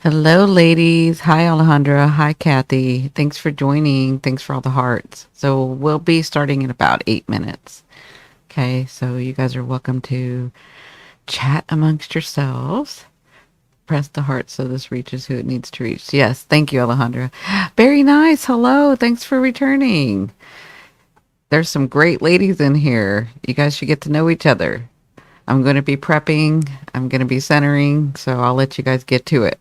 Hello, ladies. Hi, Alejandra. Hi, Kathy. Thanks for joining. Thanks for all the hearts. So, we'll be starting in about 8 minutes. Okay, so you guys are welcome to chat amongst yourselves. Press the heart so this reaches who it needs to reach. Yes, thank you, Alejandra. Very nice. Hello. Thanks for returning. There's some great ladies in here. You guys should get to know each other. I'm going to be prepping, I'm going to be centering, so I'll let you guys get to it.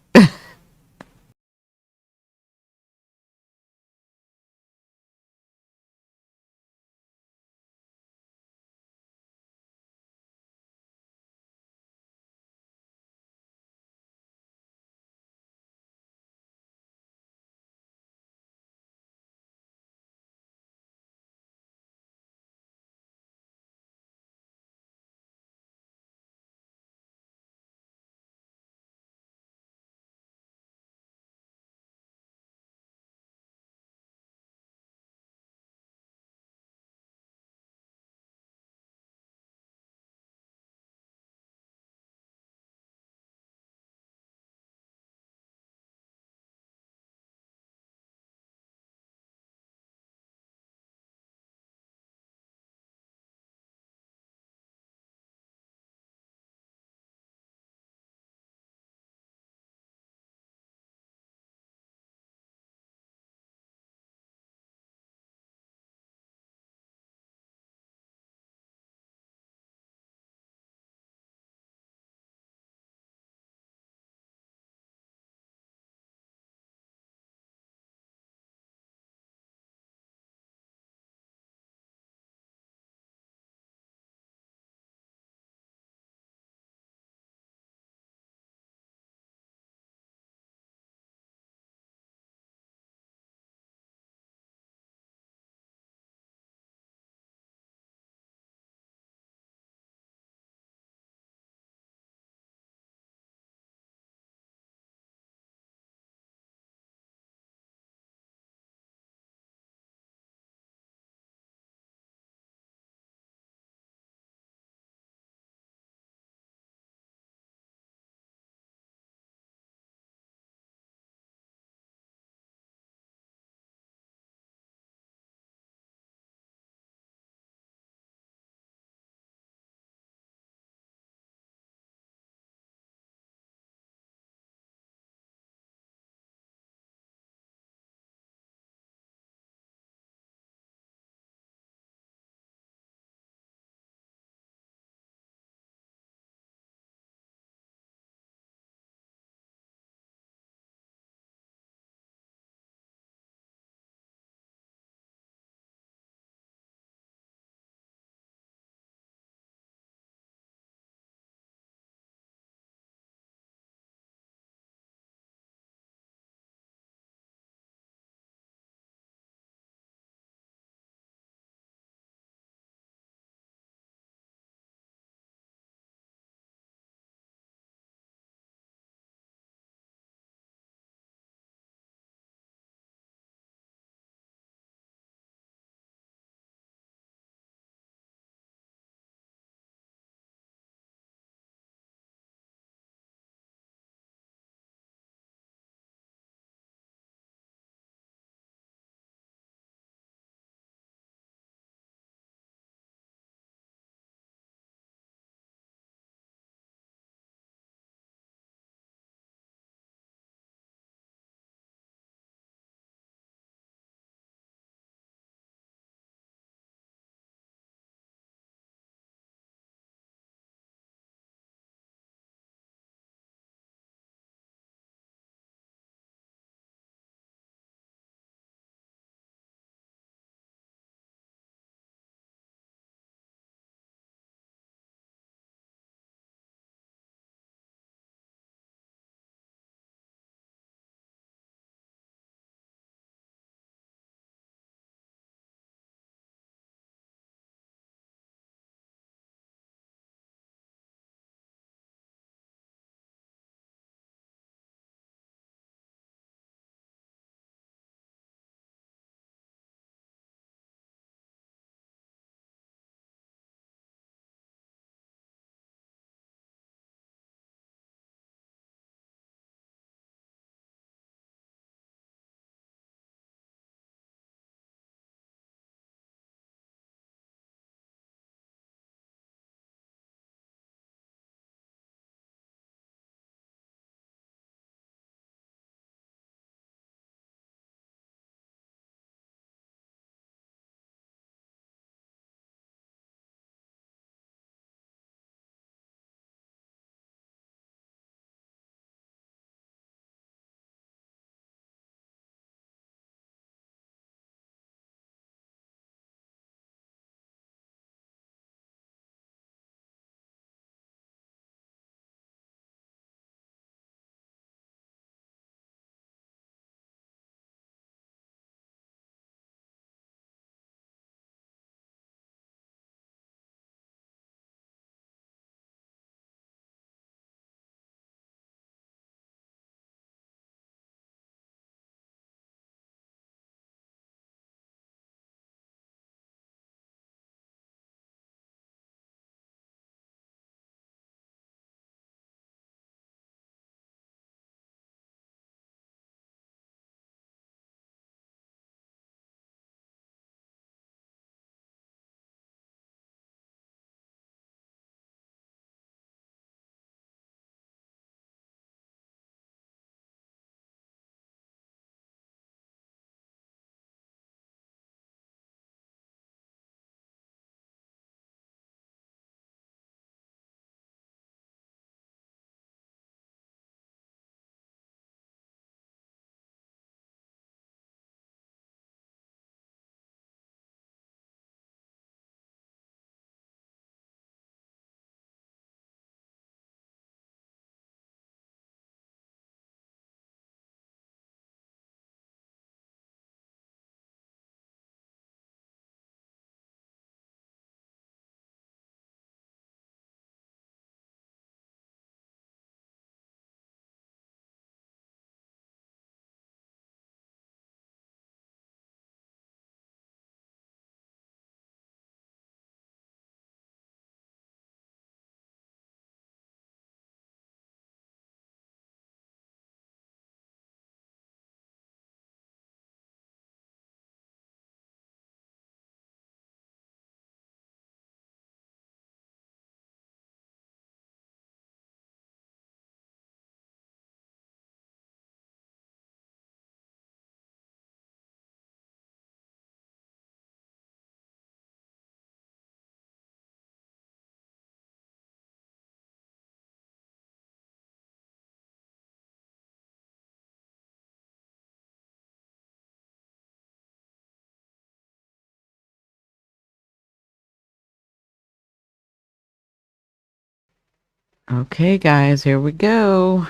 Okay, guys, here we go.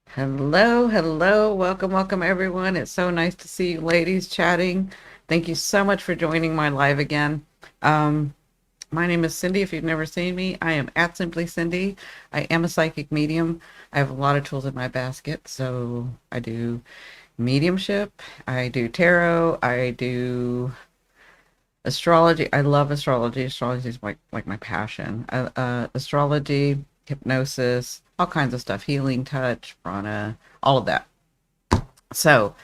Hello, hello. Welcome, welcome, everyone. It's so nice to see you ladies chatting. Thank you so much for joining my live again. Um, my name is Cindy. If you've never seen me, I am at Simply Cindy. I am a psychic medium. I have a lot of tools in my basket. So I do mediumship, I do tarot, I do astrology. I love astrology. Astrology is like my passion. Astrology, hypnosis, all kinds of stuff, healing touch, prana, all of that. So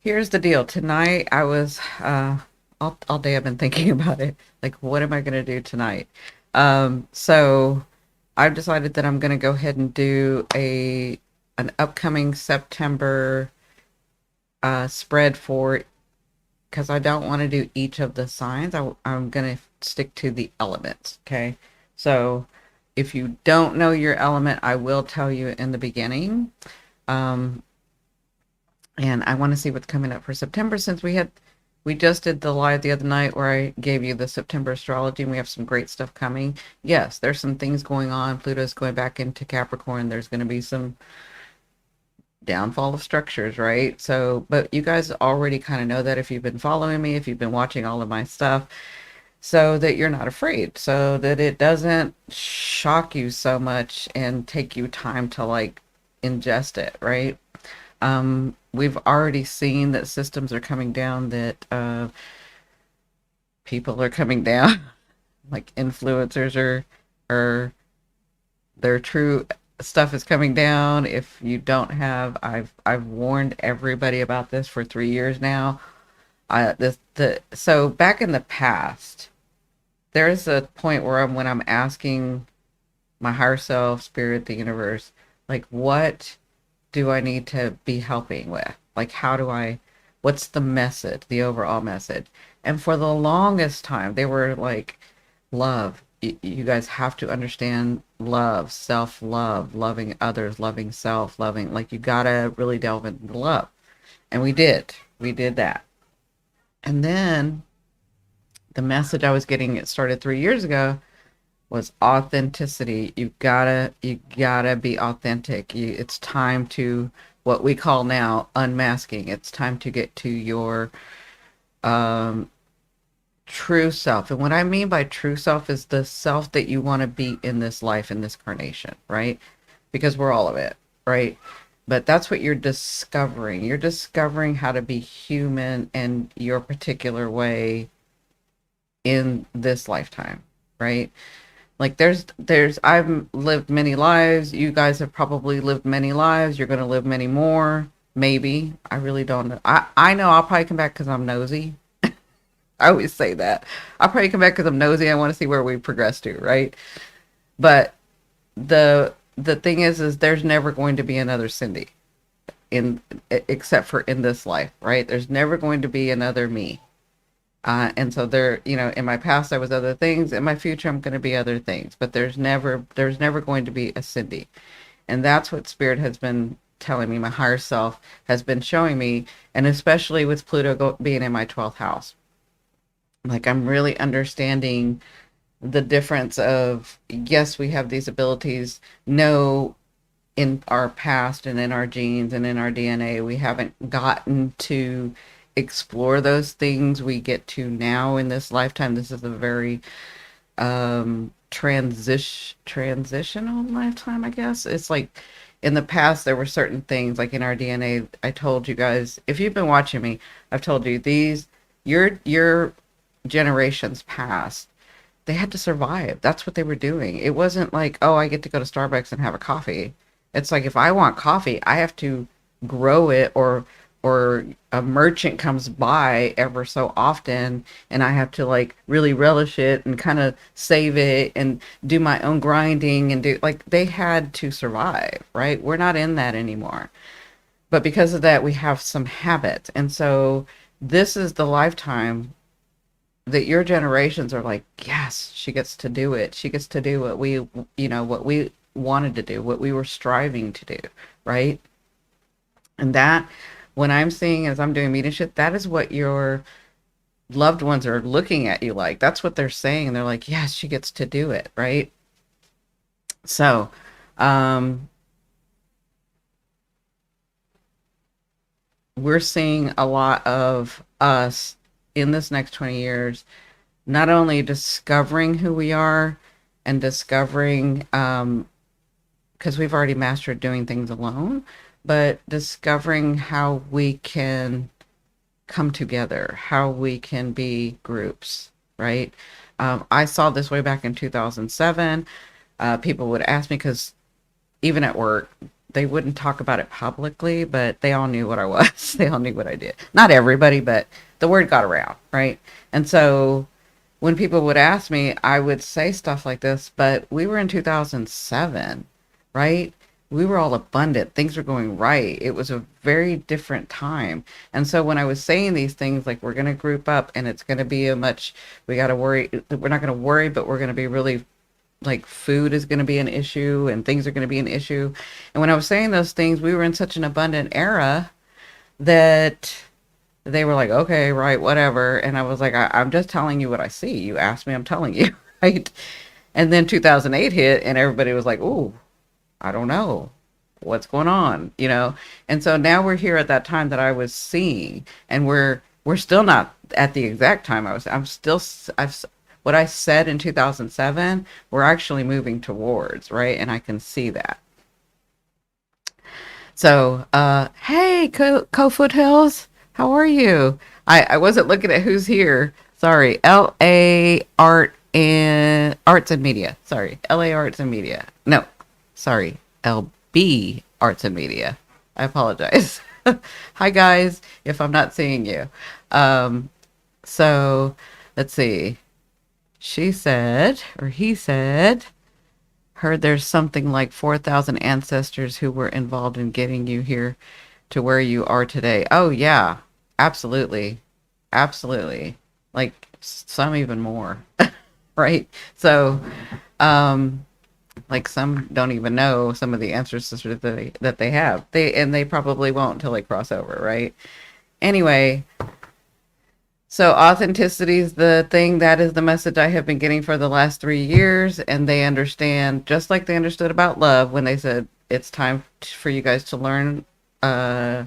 here's the deal. Tonight I was all day I've been thinking about it. Like, what am I gonna do tonight? So I've decided that I'm gonna go ahead and do a an upcoming September spread for, because I don't want to do each of the signs. I'm going to stick to the elements. Okay. So if you don't know your element, I will tell you in the beginning. Um, and I want to see what's coming up for September, since we just did the live the other night where I gave you the September astrology, and we have some great stuff coming. Yes, there's some things going on. Pluto's going back into Capricorn. There's going to be some downfall of structures, right? So, but you guys already kind of know that if you've been following me, if you've been watching all of my stuff, so that you're not afraid, so that it doesn't shock you so much and take you time to like ingest it, right? We've already seen that systems are coming down, that people are coming down, like influencers are their true stuff is coming down. If you don't have, I've warned everybody about this for 3 years now. So back in the past, there's a point where when I'm asking my higher self, spirit, the universe, like, what do I need to be helping with? Like, what's the message, the overall message? And for the longest time, they were like, love. You guys have to understand love, self love, loving others, loving self, loving, like, you gotta really delve into love. And we did that. And then the message I was getting, it started 3 years ago, was authenticity. You gotta be authentic. It's time to, what we call now, unmasking. It's time to get to your um true self. And what I mean by true self is the self that you want to be in this life, in this carnation, right? Because we're all of it, right? But that's what you're discovering. You're discovering how to be human in your particular way in this lifetime, right? Like, I've lived many lives. You guys have probably lived many lives. You're going to live many more. Maybe. I really don't know. I know I'll probably come back because I'm nosy. I always say that. I'll probably come back because I'm nosy. I want to see where we progress to, right? But the thing is there's never going to be another Cindy in, except for in this life, right? There's never going to be another me. And so there, in my past I was other things. In my future I'm going to be other things. But there's never going to be a Cindy. And that's what Spirit has been telling me. My higher self has been showing me, and especially with Pluto being in my 12th house. Like, I'm really understanding the difference of, yes, we have these abilities. No, in our past and in our genes and in our DNA, we haven't gotten to explore those things. We get to now in this lifetime. This is a very transitional lifetime, I guess. It's like, in the past there were certain things, like in our DNA. I told you guys, if you've been watching me, I've told you these, your generations past, they had to survive. That's what they were doing. It wasn't like, oh, I get to go to Starbucks and have a coffee. It's like, if I want coffee, I have to grow it, or a merchant comes by ever so often, and I have to like really relish it and kind of save it and do my own grinding and do, like, they had to survive, right? We're not in that anymore. But because of that, we have some habits. And so this is the lifetime that your generations are like, yes, she gets to do it. She gets to do what we wanted to do, what we were striving to do, right? And that, when I'm seeing, as I'm doing mediumship, that is what your loved ones are looking at you like that's what they're saying. They're like, yes, she gets to do it, right? So, um, we're seeing a lot of us in this next 20 years, not only discovering who we are and discovering, because we've already mastered doing things alone, but discovering how we can come together, how we can be groups, right? I saw this way back in 2007. People would ask me because even at work, they wouldn't talk about it publicly, but they all knew what I was. They all knew what I did. Not everybody, but the word got around, right? And so when people would ask me, I would say stuff like this, but we were in 2007, right? We were all abundant. Things were going right. It was a very different time. And so when I was saying these things, like we're going to group up and it's going to be a much, we got to worry, we're not going to worry, but we're going to be really like food is going to be an issue and things are going to be an issue. And when I was saying those things, we were in such an abundant era that they were like, okay, right, whatever. And I was like, I'm just telling you what I see. You asked me, I'm telling you, right? And then 2008 hit, and everybody was like, ooh, I don't know what's going on, you know? And so now we're here at that time that I was seeing, and we're still not at the exact time I'm still, I've, what I said in 2007, we're actually moving towards, right? And I can see that. So, hey, Co Foothills, how are you? I wasn't looking at who's here. Sorry, LA Arts and Media. Sorry, LA Arts and Media. No, sorry, LB Arts and Media. I apologize. Hi guys, if I'm not seeing you. Um, so let's see. She said, or he said, heard there's something like 4,000 ancestors who were involved in getting you here to where you are today. Oh, yeah, absolutely. Absolutely. Like some even more, right? So, um, like some don't even know some of the ancestors that they have. They probably won't until they cross over, right? Anyway, so authenticity is the thing. That is the message I have been getting for the last 3 years. And they understand, just like they understood about love when they said, it's time for you guys to learn uh,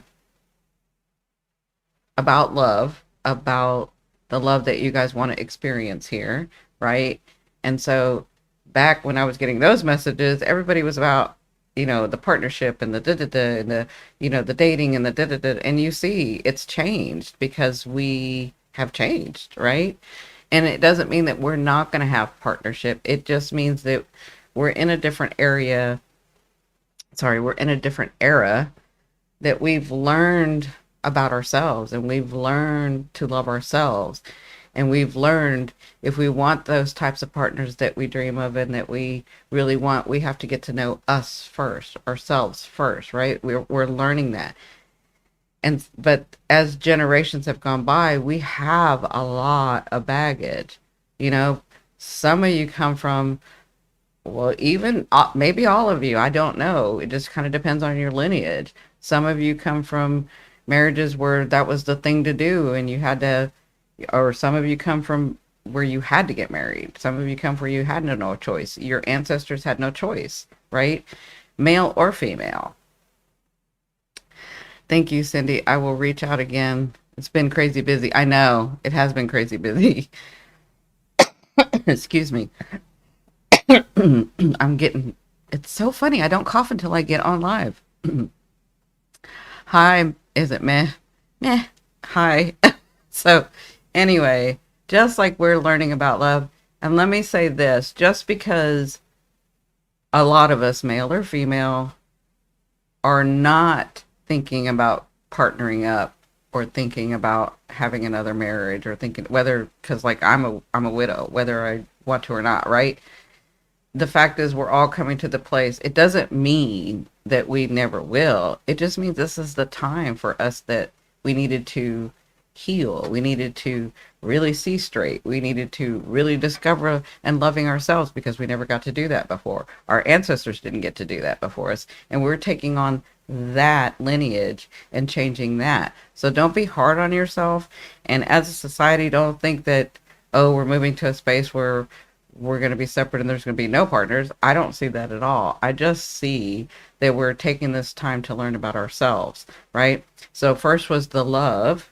about love, about the love that you guys want to experience here, right? And so back when I was getting those messages, everybody was about, the partnership and the da da da and the, the dating and the da da da. And you see, it's changed because we have changed, right? And it doesn't mean that we're not going to have partnership. It just means that we're in a different area. Sorry, we're in a different era that we've learned about ourselves and we've learned to love ourselves. And we've learned if we want those types of partners that we dream of and that we really want, we have to get to know us first, ourselves first, right? We're learning that. And but as generations have gone by, we have a lot of baggage. You know, some of you come from, well, even maybe all of you, I don't know. It just kind of depends on your lineage. Some of you come from marriages where that was the thing to do and you had to, or some of you come from where you had to get married. Some of you come where you had no choice. Your ancestors had no choice, right? Male or female. Thank you, Cindy. I will reach out again. It's been crazy busy. I know it has been crazy busy. Excuse me. I'm getting, it's so funny. I don't cough until I get on live. Hi, is it meh? Meh. Hi. So, anyway, just like we're learning about love, and let me say this, just because a lot of us, male or female, are not thinking about partnering up or thinking about having another marriage or thinking whether, because like I'm a widow, whether I want to or not, right? The fact is we're all coming to the place. It doesn't mean that we never will. It just means this is the time for us that we needed to heal. We needed to really see straight. We needed to really discover and loving ourselves because we never got to do that before. Our ancestors didn't get to do that before us. And we're taking on that lineage and changing that. So don't be hard on yourself. And as a society, don't think that, oh, we're moving to a space where we're going to be separate and there's going to be no partners. I don't see that at all. I just see that we're taking this time to learn about ourselves, right? So first was the love.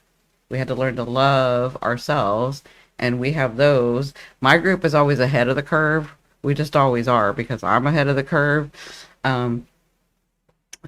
We had to learn to love ourselves, and we have those. My group is always ahead of the curve. We just always are because I'm ahead of the curve. Um,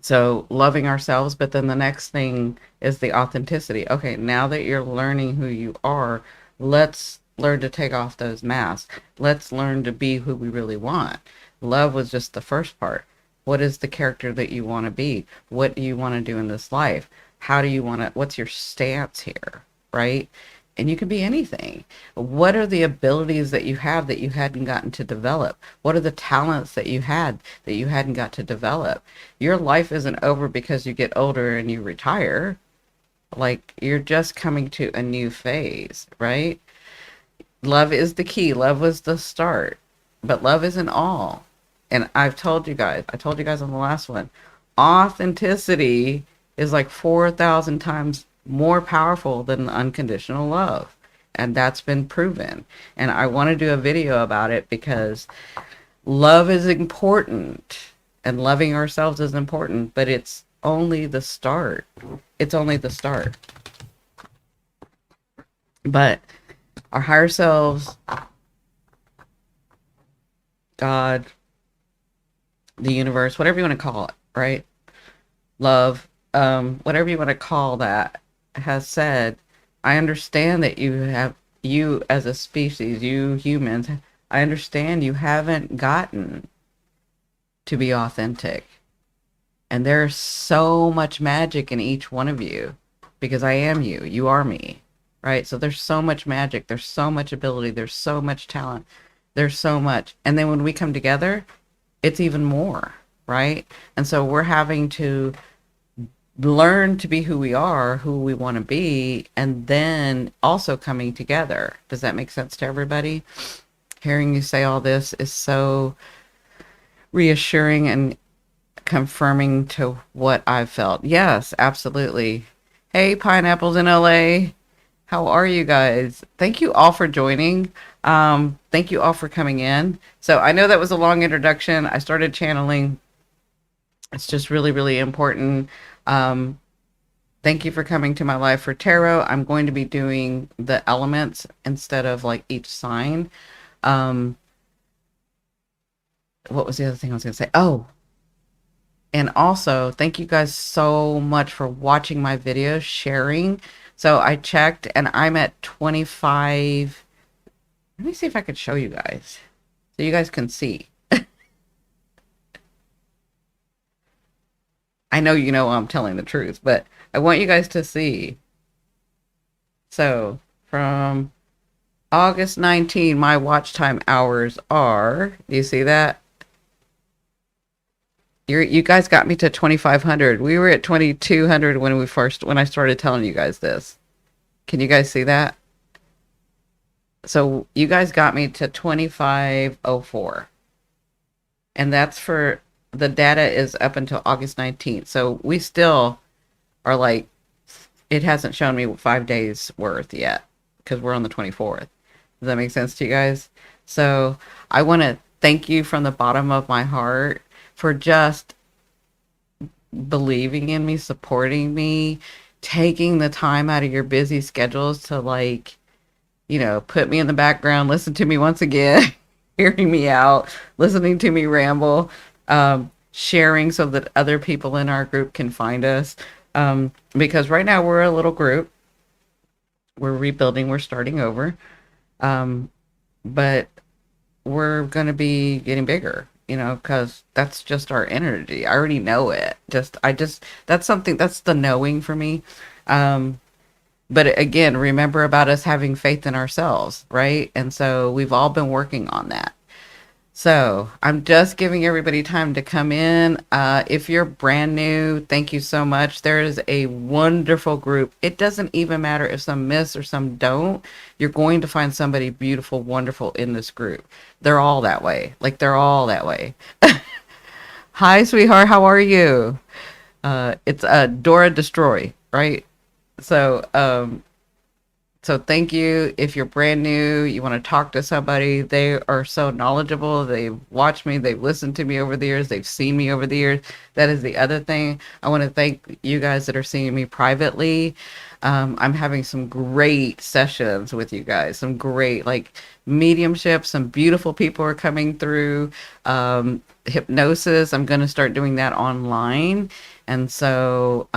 so loving ourselves, but then the next thing is the authenticity. Okay, now that you're learning who you are, let's learn to take off those masks. Let's learn to be who we really want. Love was just the first part. What is the character that you want to be? What do you want to do in this life? How do you want to, what's your stance here, right? And you can be anything. What are the abilities that you have that you hadn't gotten to develop? What are the talents that you had that you hadn't got to develop? Your life isn't over because you get older and you retire. Like, you're just coming to a new phase, right? Love is the key. Love was the start, but love isn't all. And I told you guys on the last one, authenticity is like 4,000 times more powerful than unconditional love. And that's been proven. And I want to do a video about it because love is important and loving ourselves is important, but it's only the start. It's only the start. But our higher selves, God, the universe, whatever you want to call it, right? Love, whatever you want to call that, has said, I understand that you as a species, you humans, I understand you haven't gotten to be authentic. And there's so much magic in each one of you because I am you, you are me, right? So there's so much magic, there's so much ability, there's so much talent, there's so much. And then when we come together, it's even more, right? And so we're having to learn to be who we are, who we want to be, and then also coming together. Does that make sense to everybody? Hearing you say all this is so reassuring and confirming to what I've felt. Yes, absolutely. Hey, pineapples in LA. How are you guys? Thank you all for joining. Thank you all for coming in. So I know that was a long introduction. I started channeling. It's just really, really important. Thank you for coming to my live for tarot. I'm going to be doing the elements instead of like each sign. What was the other thing I was going to say? Oh, and also thank you guys so much for watching my videos, sharing. So I checked and I'm at 25. Let me see if I could show you guys so you guys can see. I know you know I'm telling the truth, but I want you guys to see. So from August 19, my watch time hours are, do you see that? You guys got me to 2,500. We were at 2,200 when I started telling you guys this. Can you guys see that? So you guys got me to 2,504. And that's for, the data is up until August 19th. So we still are like, it hasn't shown me 5 days worth yet because we're on the 24th. Does that make sense to you guys? So I want to thank you from the bottom of my heart for just believing in me, supporting me, taking the time out of your busy schedules to, like, you know, put me in the background, listen to me once again, hearing me out, listening to me ramble, sharing so that other people in our group can find us. Because right now we're a little group. We're rebuilding, we're starting over. But we're going to be getting bigger, you know, because that's just our energy. I already know it. That's something, that's the knowing for me. But again, remember about us having faith in ourselves, right? And so we've all been working on that. So I'm just giving everybody time to come in. If you're brand new, thank you so much. There is a wonderful group. It doesn't even matter if some miss or some don't. You're going to find somebody beautiful, wonderful in this group. They're all that way. Like they're all that way. Hi, sweetheart. How are you? It's Dora Destroy, right? So so thank you. If you're brand new, you want to talk to somebody, they are so knowledgeable. They've watched me, they've listened to me over the years, they've seen me over the years. That is the other thing. I want to thank you guys that are seeing me privately. I'm having some great sessions with you guys, some great like mediumship, some beautiful people are coming through. Hypnosis, I'm going to start doing that online. And so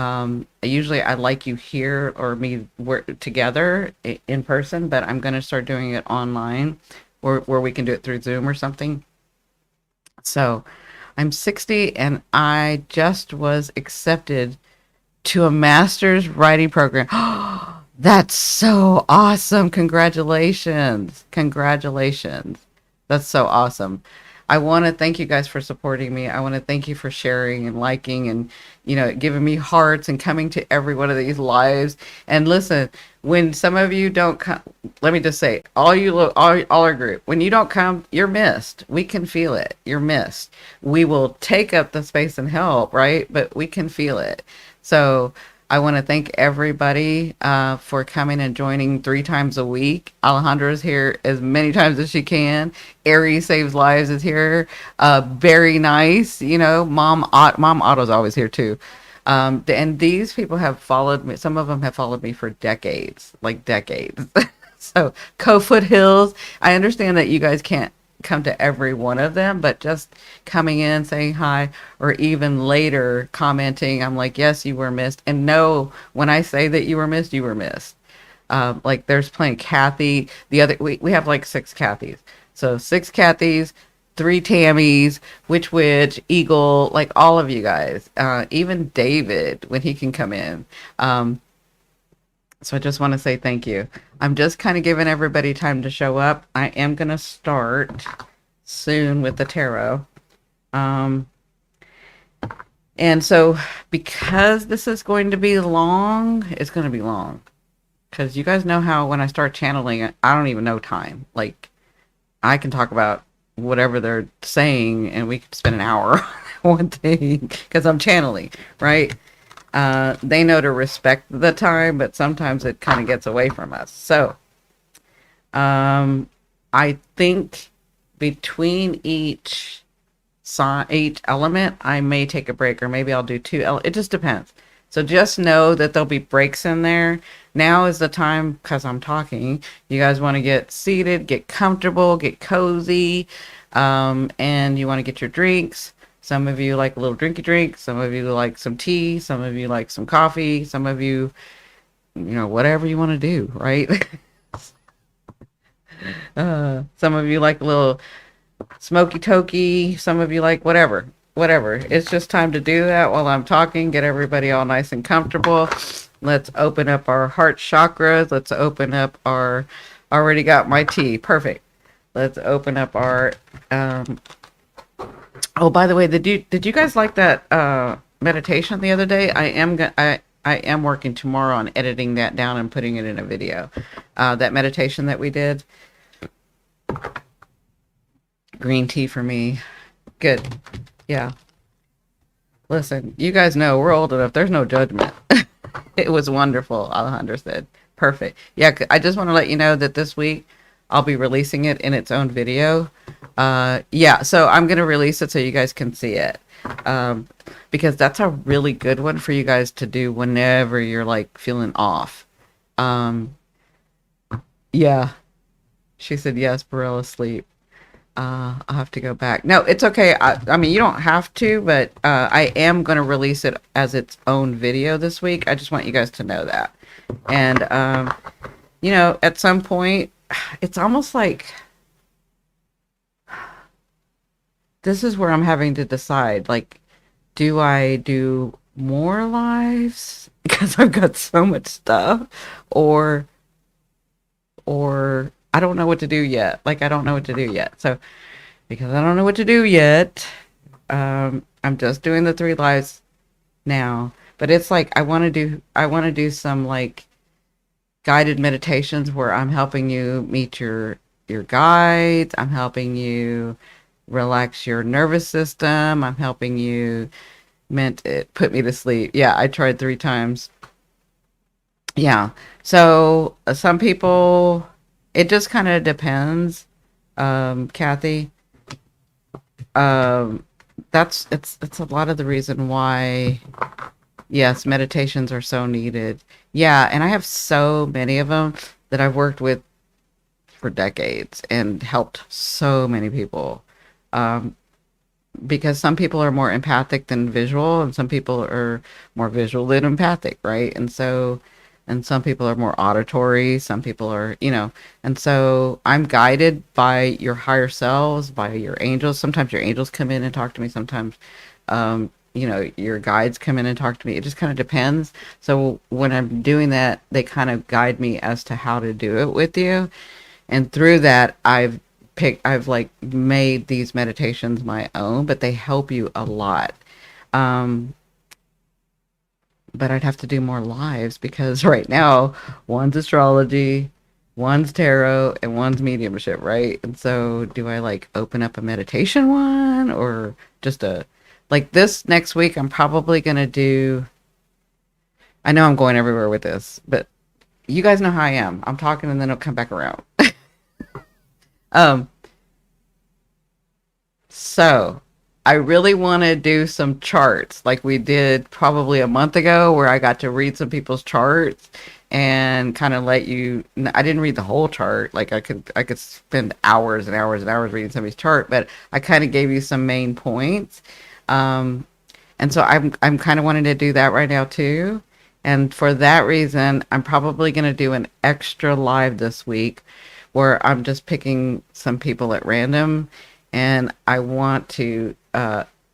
usually I like you here or me work together in person, but I'm going to start doing it online where we can do it through Zoom or something. So I'm 60 and I just was accepted to a master's writing program. That's so awesome. Congratulations. Congratulations. That's so awesome. I want to thank you guys for supporting me. I want to thank you for sharing and liking and, giving me hearts and coming to every one of these lives. And listen, when some of you don't come, let me just say, all our group, when you don't come, you're missed. We can feel it. You're missed. We will take up the space and help, right? But we can feel it. So I want to thank everybody for coming and joining 3 times a week. Alejandra's here as many times as she can. Aries Saves Lives is here. Very nice. Mom Otto's always here too. And these people have followed me. Some of them have followed me for decades, like decades. So Cofoot Hills, I understand that you guys can't come to every one of them, but just coming in, saying hi, or even later commenting, I'm like, yes, you were missed. And no, when I say that you were missed, you were missed. Like there's plenty. Kathy, we have like 6 Kathys. So 6 Kathys, 3 Tammys, Witch, Eagle, like all of you guys, even David when he can come in. So I just want to say thank you. I'm just kind of giving everybody time to show up. I am going to start soon with the tarot. Um, and so because this is going to be long, it's going to be long. Because you guys know how when I start channeling, I don't even know time. Like, I can talk about whatever they're saying and we could spend an hour on one thing because I'm channeling, right? They know to respect the time, but sometimes it kind of gets away from us. So, I think between each element, I may take a break, or maybe I'll do 2. It just depends. So just know that there'll be breaks in there. Now is the time, because I'm talking. You guys want to get seated, get comfortable, get cozy, and you want to get your drinks. Some of you like a little drinky drink. Some of you like some tea. Some of you like some coffee. Some of you, whatever you want to do, right? Some of you like a little smoky tokey. Some of you like whatever. It's just time to do that while I'm talking. Get everybody all nice and comfortable. Let's open up our heart chakras. Let's open up our, already got my tea. Perfect. Let's open up our, oh, by the way, did you guys like that meditation the other day? I am working tomorrow on editing that down and putting it in a video. That meditation that we did. Green tea for me. Good. Yeah. Listen, you guys know we're old enough. There's no judgment. It was wonderful, Alejandra said. Perfect. Yeah, I just want to let you know that this week I'll be releasing it in its own video. Yeah, so I'm going to release it so you guys can see it. Because that's a really good one for you guys to do whenever you're like feeling off. Yeah, she said yes, Barella sleep. I'll have to go back. No, it's okay. I mean, you don't have to, but I am going to release it as its own video this week. I just want you guys to know that. And, at some point, it's almost like this is where I'm having to decide, like, do I do more lives because I've got so much stuff, or I don't know what to do yet. Like, I don't know what to do yet. So because I don't know what to do yet. I'm just doing the three lives now, but it's like I want to do some like guided meditations where I'm helping you meet your guides. I'm helping you relax your nervous system. I'm helping you meant it put me to sleep. Yeah, I tried three times. Yeah. So some people, it just kind of depends. Kathy, um, it's a lot of the reason why, yes, meditations are so needed. Yeah, and I have so many of them that I've worked with for decades and helped so many people. Um, because some people are more empathic than visual, and some people are more visual than empathic, right? And some people are more auditory, some people are, and so I'm guided by your higher selves, by your angels. Sometimes your angels come in and talk to me. Sometimes, your guides come in and talk to me. It just kind of depends. So when I'm doing that, they kind of guide me as to how to do it with you, and through that I've like made these meditations my own, but they help you a lot. um but I'd have to do more lives because right now one's astrology, one's tarot, and one's mediumship, right? And so do I like open up a meditation one, or just a, like, this next week I'm probably gonna do, I know I'm going everywhere with this, but you guys know how I am. I'm talking and then it'll come back around. um So, I really want to do some charts like we did probably a month ago, where I got to read some people's charts and kind of let you. I didn't read the whole chart. Like I could spend hours and hours and hours reading somebody's chart, but I kind of gave you some main points. Um, and so I'm kind of wanting to do that right now too. And for that reason, I'm probably going to do an extra live this week where I'm just picking some people at random, and I want to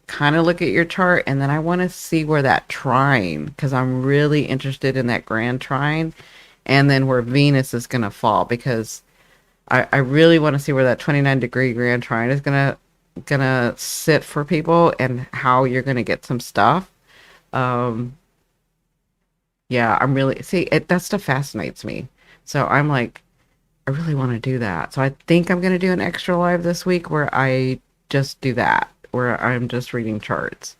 kind of look at your chart, and then I want to see where that trine, because I'm really interested in that grand trine, and then where Venus is going to fall, because I really want to see where that 29-degree grand trine is gonna sit for people, and how you're gonna get some stuff. Um, yeah, I'm really, see it. That stuff fascinates me. So I'm like, I really want to do that. So I think I'm gonna do an extra live this week where I just do that, where I'm just reading charts.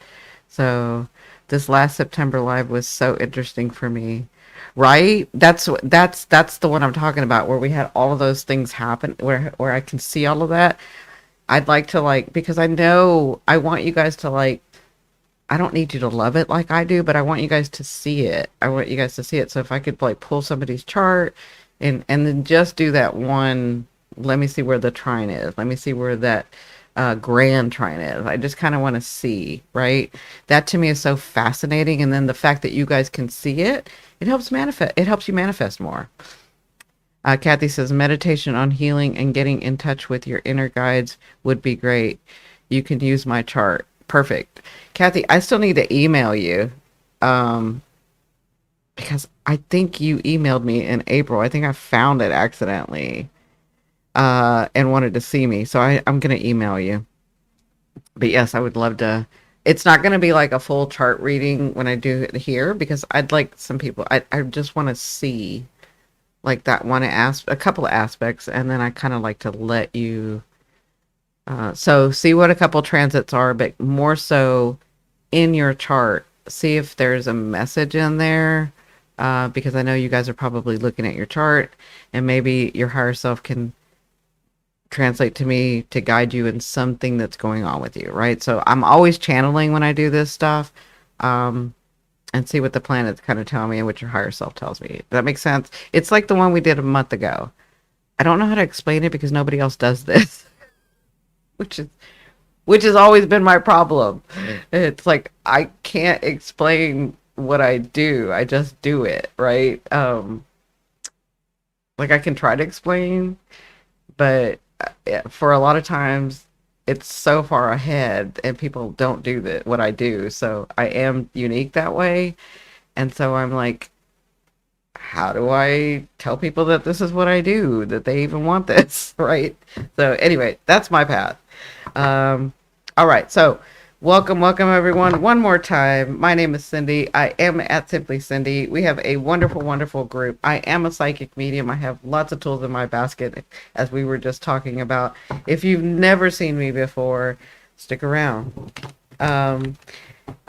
So this last September live was so interesting for me. Right? That's the one I'm talking about, where we had all of those things happen, where I can see all of that. I'd like to, like, because I know I want you guys to, like, I don't need you to love it like I do, but I want you guys to see it. I want you guys to see it. So if I could like pull somebody's chart and then just do that one, let me see where the trine is. Let me see where that grand trine is. I just kind of want to see, right? That to me is so fascinating. And then the fact that you guys can see it, it helps manifest. It helps you manifest more. Kathy says meditation on healing and getting in touch with your inner guides would be great. You can use my chart. Perfect. Kathy, I still need to email you, um, because I think you emailed me in April. I think I found it accidentally, and wanted to see me. So I'm going to email you. But yes, I would love to. It's not going to be like a full chart reading when I do it here, because I'd like some people, I just want to see like that one a couple of aspects, and then I kind of like to let you so see what a couple transits are, but more so in your chart, see if there's a message in there, because I know you guys are probably looking at your chart, and maybe your higher self can translate to me to guide you in something that's going on with you, right? So I'm always channeling when I do this stuff, um, and see what the planets kind of tell me and what your higher self tells me. Does that make sense? It's like the one we did a month ago. I don't know how to explain it because nobody else does this, which is which has always been my problem. It's like I can't explain what I do. I just do it, right? Like I can try to explain, but for a lot of times it's so far ahead and people don't do that what I do. So I am unique that way. And so I'm like, how do I tell people that this is what I do, that they even want this, right? So anyway, that's my path. All right, so welcome everyone. One more time. My name is Cindy. I am at Simply Cindy. We have a wonderful group. I am a psychic medium. I have lots of tools in my basket, as we were just talking about. If you've never seen me before, stick around. Um,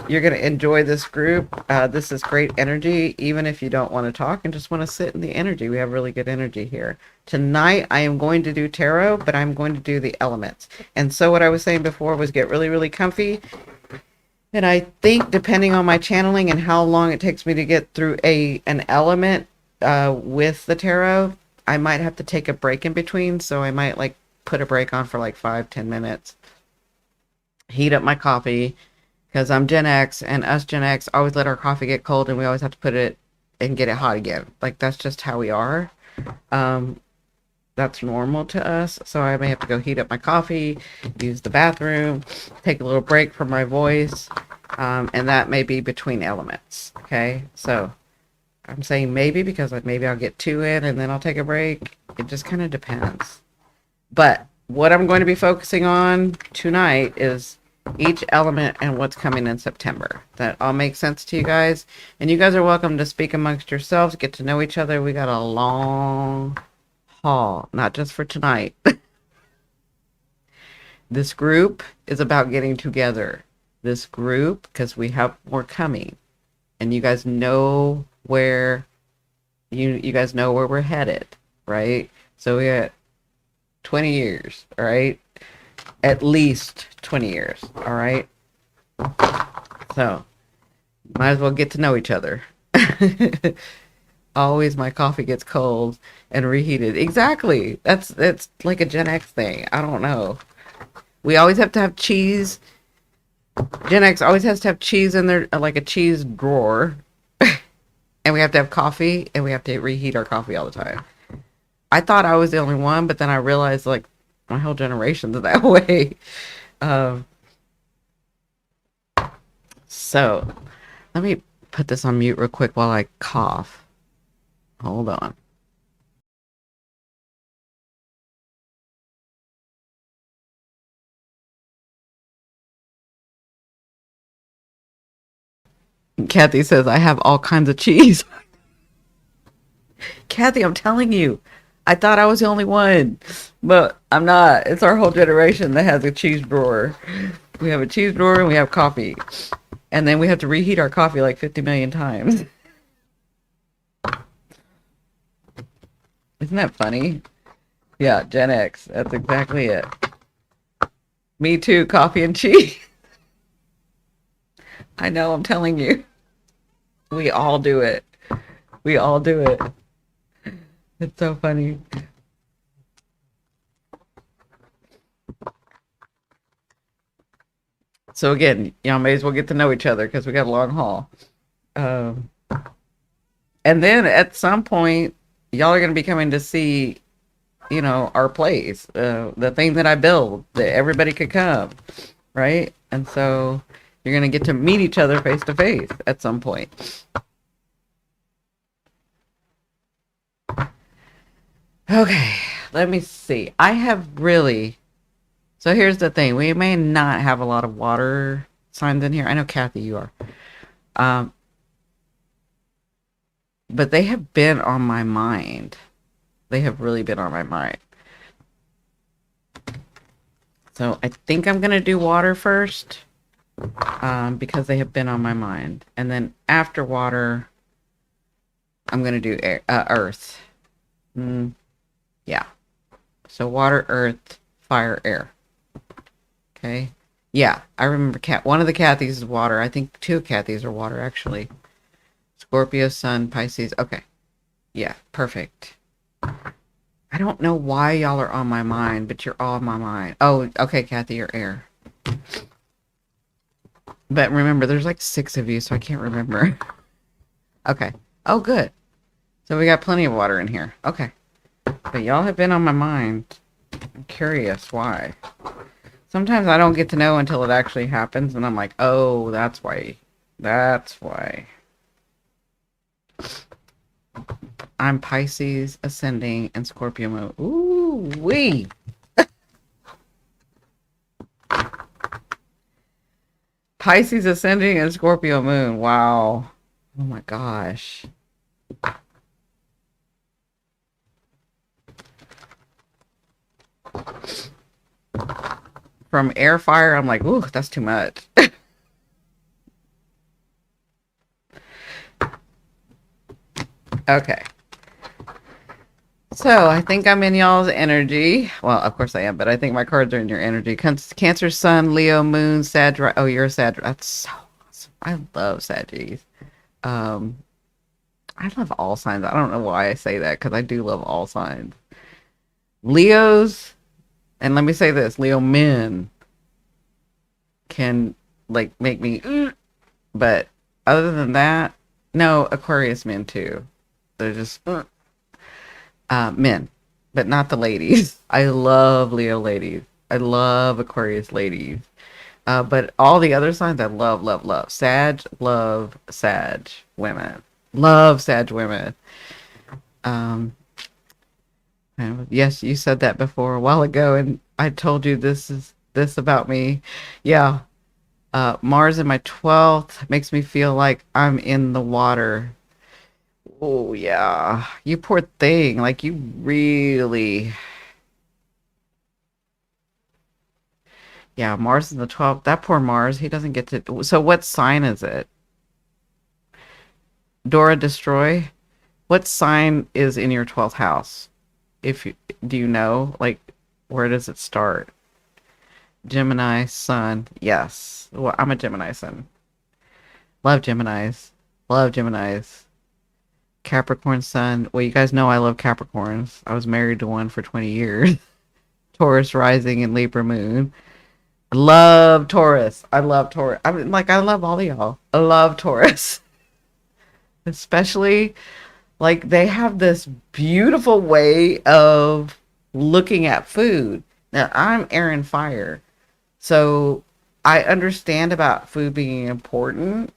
you're going to enjoy this group. This is great energy, even if you don't want to talk and just want to sit in the energy. We have really good energy here. Tonight, I am going to do tarot, but I'm going to do the elements. And so what I was saying before was get really comfy. And I think depending on my channeling and how long it takes me to get through an element with the tarot, I might have to take a break in between. So I might like put a break on for like 5-10 minutes, heat up my coffee, because I'm Gen X, and us Gen X always let our coffee get cold and we always have to put it and get it hot again. Like, that's just how we are. Um, that's normal to us. So I may have to go heat up my coffee, use the bathroom, take a little break from my voice. And that may be between elements. Okay. So I'm saying maybe because like maybe I'll get two in and then I'll take a break. It just kind of depends. But what I'm going to be focusing on tonight is each element and what's coming in September. That all makes sense to you guys? And you guys are welcome to speak amongst yourselves, get to know each other. We got a long haul, not just for tonight. This group is about getting together. This group, because we have more coming. And you guys know where you guys know where we're headed, right? So we got 20 years, all right? At least 20 years, all right? So, might as well get to know each other. Always my coffee gets cold and reheated. Exactly. That's like a Gen X thing. I don't know. We always have to have cheese. Gen X always has to have cheese in there, like a cheese drawer. And we have to have coffee, and we have to reheat our coffee all the time. I thought I was the only one, but then I realized, like, my whole generation's that way. Um, so, let me put this on mute real quick while I cough. Hold on. Kathy says, I have all kinds of cheese. Kathy, I'm telling you, I thought I was the only one, but I'm not. It's our whole generation that has a cheese drawer. We have a cheese drawer and we have coffee. And then we have to reheat our coffee like 50 million times. Isn't that funny? Yeah, Gen X. That's exactly it. Me too, coffee and cheese. I know, I'm telling you. We all do it. We all do it. It's so funny. So again, y'all may as well get to know each other because we got a long haul. Um, and then at some point, y'all are going to be coming to see, our place, the thing that I build, that everybody could come, right? And so you're going to get to meet each other face to face at some point. Okay, let me see. I have really. So here's the thing. We may not have a lot of water signs in here. I know, Kathy, you are. Um, but they have been on my mind. They have really been on my mind. So I think I'm going to do water first. Because they have been on my mind. And then after water, I'm going to do earth. Yeah. So water, earth, fire, air. Okay. Yeah, I remember one of the Kathys is water. I think two Kathys are water, actually. Scorpio, Sun, Pisces. Okay. Yeah, perfect. I don't know why y'all are on my mind, but you're all on my mind. Oh, okay, Kathy, you're air. But remember, there's like 6 of you, so I can't remember. Okay. Oh, good. So we got plenty of water in here. Okay. But y'all have been on my mind. I'm curious why. Sometimes I don't get to know until it actually happens, and I'm like, oh, that's why. That's why. I'm Pisces, ascending, and Scorpio moon. Ooh, wee. Pisces ascending and Scorpio moon. Wow. Oh my gosh. From air fire, I'm like, ooh, that's too much. Okay. So I think I'm in y'all's energy. Well, of course I am, but I think my cards are in your energy. Cancer, Sun, Leo, Moon, Sag. Oh, you're a Sag. That's so awesome. I love Saggies. Um, I love all signs. I don't know why I say that because I do love all signs. Leos, and let me say this: Leo men can like make me, but other than that, no. Aquarius men too. They're just men, but not the ladies. I love Leo ladies. I love Aquarius ladies. But all the other signs I love, love, love. Sag, love Sag women. Love Sag women. Um, and yes, you said that before a while ago, and I told you this about me. Yeah. Mars in my 12th makes me feel like I'm in the water. Oh yeah. You poor thing. Like you really. Yeah, Mars in the 12th. That poor Mars, he doesn't get to. So what sign is it? Dora Destroy? What sign is in your 12th house? If you do you know, like, where does it start? Gemini Sun. Yes. Well, I'm a Gemini Sun. Love Geminis. Love Geminis. Capricorn Sun. Well, you guys know I love Capricorns. I was married to one for 20 years. Taurus rising and Libra moon. Love Taurus. I love Taurus. I mean, like, I love all of y'all. I love Taurus. Especially, like, they have this beautiful way of looking at food. Now, I'm air and fire. So I understand about food being important.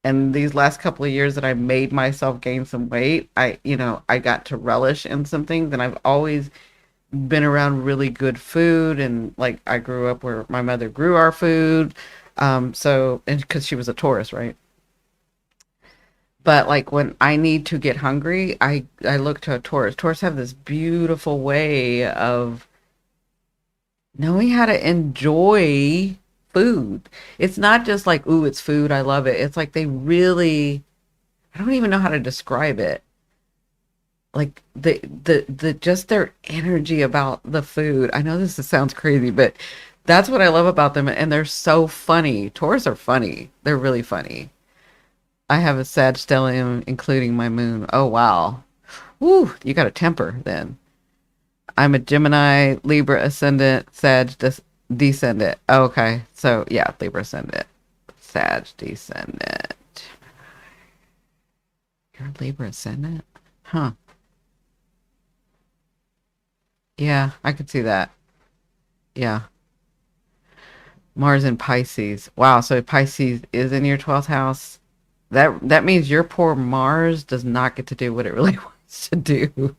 And these last couple of years that I made myself gain some weight, I got to relish in some things. And I've always been around really good food. And like, I grew up where my mother grew our food. And because she was a Taurus, right? But like when I need to get hungry, I look to a Taurus. Taurus have this beautiful way of knowing how to enjoy food. It's not just like, ooh, it's food, I love it. It's like they really, I don't even know how to describe it. Like the just their energy about the food. I know sounds crazy, but that's what I love about them, and they're so funny. Taurus are funny. They're really funny. I have a Sag stellium, including my moon. Oh wow. Woo, you got a temper then. I'm a Gemini, Libra ascendant, Sag descendant. Oh, okay. So, yeah, Libra ascendant, Sag descendant. You're a Libra ascendant? Huh. Yeah, I could see that. Yeah. Mars in Pisces. Wow, so Pisces is in your 12th house. That means your poor Mars does not get to do what it really wants to do.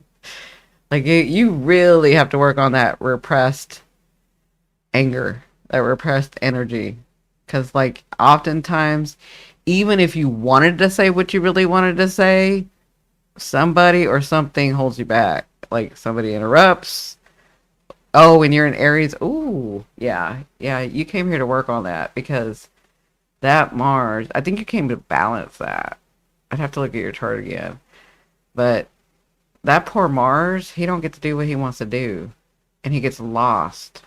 Like you really have to work on that repressed anger, that repressed energy. Because, like, oftentimes, even if you wanted to say what you really wanted to say, somebody or something holds you back. Like, somebody interrupts. Oh, and you're in Aries. Ooh, yeah. Yeah, you came here to work on that because that Mars, I think you came to balance that. I'd have to look at your chart again. But that poor Mars, he don't get to do what he wants to do. And he gets lost.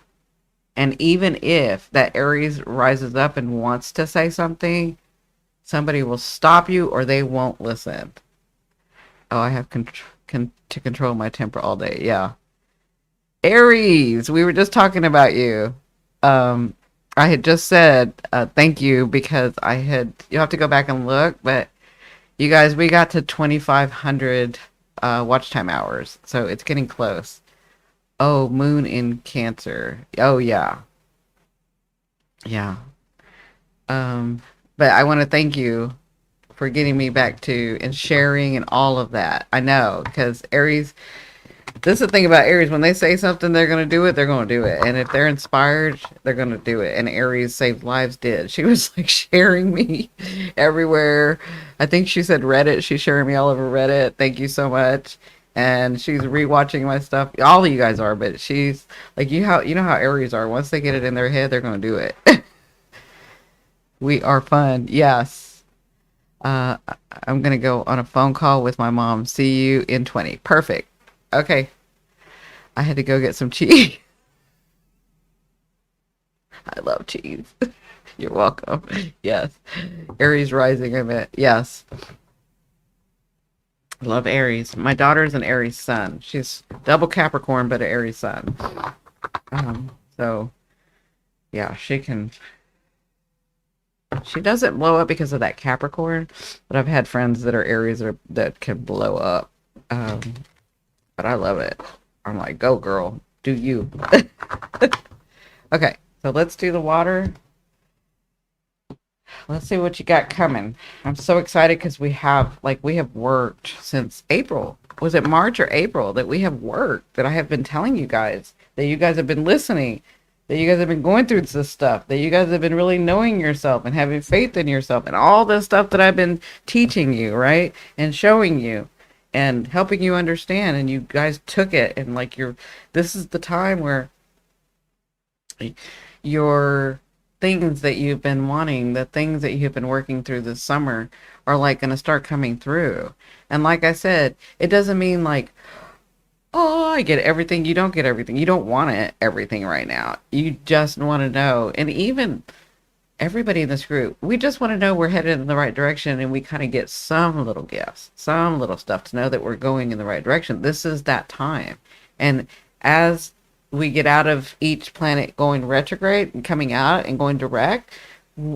And even if that Aries rises up and wants to say something, somebody will stop you or they won't listen. Oh, I have to control my temper all day. Yeah. Aries, we were just talking about you. Um, I had just said thank you because you have to go back and look, but you guys, we got to 2,500 watch time hours. So it's getting close. Oh, moon in Cancer. Oh, yeah. Yeah. Um, but I want to thank you for getting me back to and sharing and all of that. I know because Aries, This is the thing about Aries. When they say something, they're going to do it. They're going to do it. And if they're inspired, they're going to do it. And Aries saved lives did. She was like sharing me everywhere. I think she said Reddit. She's sharing me all over Reddit. Thank you so much. And she's rewatching my stuff. All of you guys are, but she's like you know how Aries are. Once they get it in their head, they're going to do it. We are fun. Yes. Uh, I'm going to go on a phone call with my mom. See you in 20. Perfect. Okay. I had to go get some cheese. I love cheese. You're welcome. Yes. Aries rising, I meant. Yes. I love Aries. My daughter's an Aries sun. She's double Capricorn, but an Aries sun. So, yeah, she can. She doesn't blow up because of that Capricorn, but I've had friends that are Aries that can blow up. Um, but I love it. I'm like, go girl, do you. Okay, so let's do the water. Let's see what you got coming. I'm so excited because we have worked since April. Was it March or April that we have worked that I have been telling you guys that you guys have been listening, that you guys have been going through this stuff, that you guys have been really knowing yourself and having faith in yourself and all the stuff that I've been teaching you, right? And showing you and helping you understand, and you guys took it, and like this is the time where your things that you've been wanting, the things that you've been working through this summer are like going to start coming through. And like I said, it doesn't mean like, oh, I get everything. You don't get everything. You don't want it, everything right now. You just want to know. And even everybody in this group, we just want to know we're headed in the right direction, and we kind of get some little gifts, some little stuff to know that we're going in the right direction. This is that time. And as we get out of each planet going retrograde and coming out and going direct,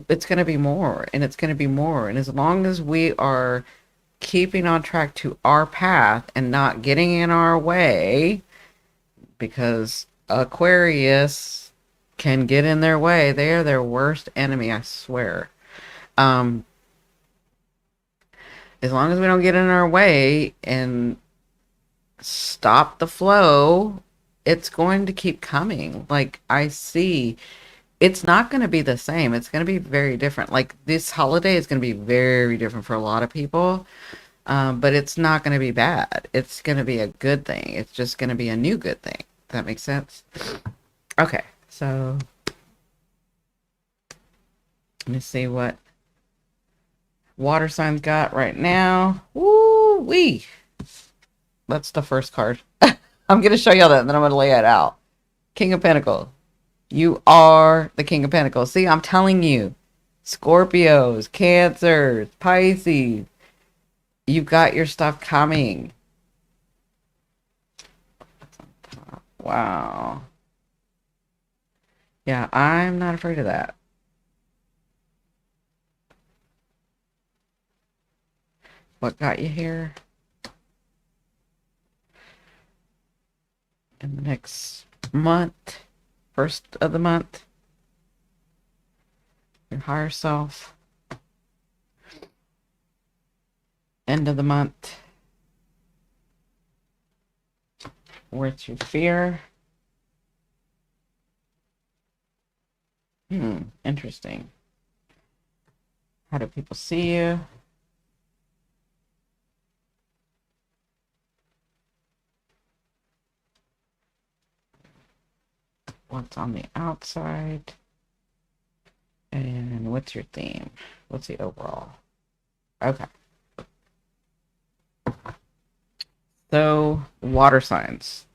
it's going to be more, and it's going to be more. And as long as we are keeping on track to our path and not getting in our way, because Aquarius can get in their way. They are their worst enemy, I swear. Um, as long as we don't get in our way and stop the flow, it's going to keep coming. Like I see, it's not going to be the same. It's going to be very different. Like this holiday is going to be very different for a lot of people. But it's not going to be bad. It's going to be a good thing. It's just going to be a new good thing. Does that make sense? Okay, so let me see what water signs got right now. Woo wee! That's the first card. I'm going to show y'all that, and then I'm going to lay it out. King of Pentacles. You are the King of Pentacles. See, I'm telling you. Scorpios, Cancers, Pisces. You've got your stuff coming. Wow. Yeah, I'm not afraid of that. What got you here? In the next month, first of the month, your higher self. End of the month, what's your fear? Interesting. How do people see you? What's on the outside? And what's your theme? What's the overall? Okay. So, water signs.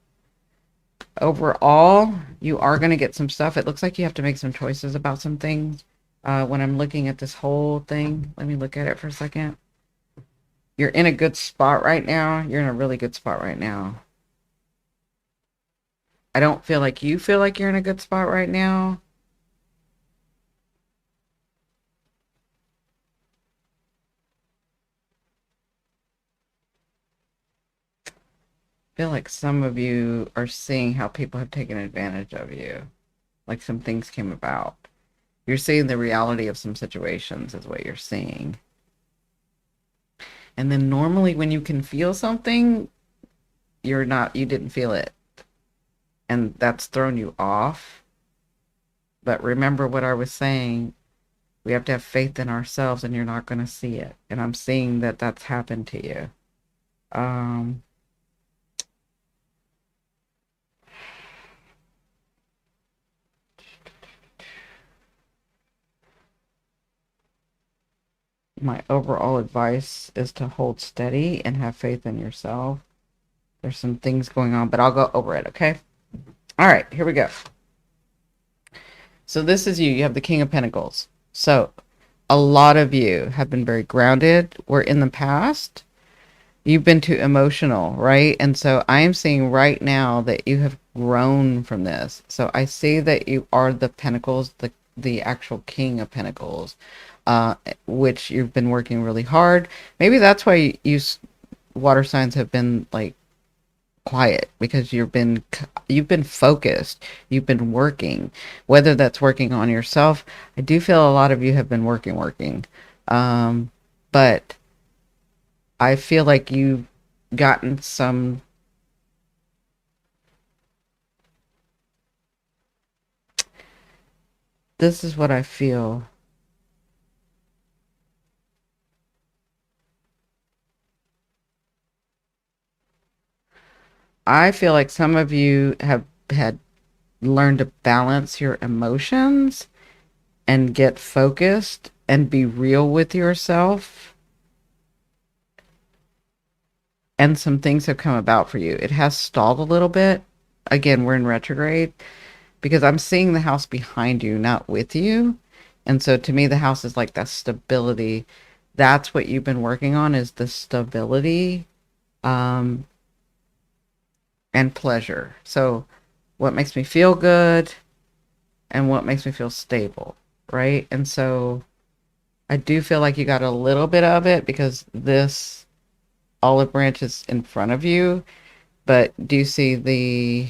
Overall, you are going to get some stuff. It looks like you have to make some choices about some things. When I'm looking at this whole thing, let me look at it for a second. You're in a good spot right now. You're in a really good spot right now. I don't feel like you feel like you're in a good spot right now. I feel like some of you are seeing how people have taken advantage of you. Like some things came about. You're seeing the reality of some situations is what you're seeing. And then normally when you can feel something, you didn't feel it, and that's thrown you off. But remember what I was saying, we have to have faith in ourselves, and you're not going to see it. And I'm seeing that that's happened to you. Um, my overall advice is to hold steady and have faith in yourself. There's some things going on, but I'll go over it, okay? All right, here we go. So this is you. You have the King of Pentacles. So a lot of you have been very grounded, where in the past you've been too emotional, right? And so I am seeing right now that you have grown from this. So I see that you are the Pentacles, the actual King of Pentacles, which you've been working really hard. Maybe that's why you water signs have been like quiet, because you've been focused, you've been working, whether that's working on yourself. I do feel a lot of you have been working, but I feel like you've gotten some, this is what I feel. I feel like some of you have had learned to balance your emotions and get focused and be real with yourself, and some things have come about for you. It has stalled a little bit. Again, we're in retrograde, because I'm seeing the house behind you, not with you. And so to me, the house is like that stability. That's what you've been working on, is the stability, um, and pleasure. So what makes me feel good and what makes me feel stable, right? And so I do feel like you got a little bit of it, because this olive branch is in front of you. But do you see the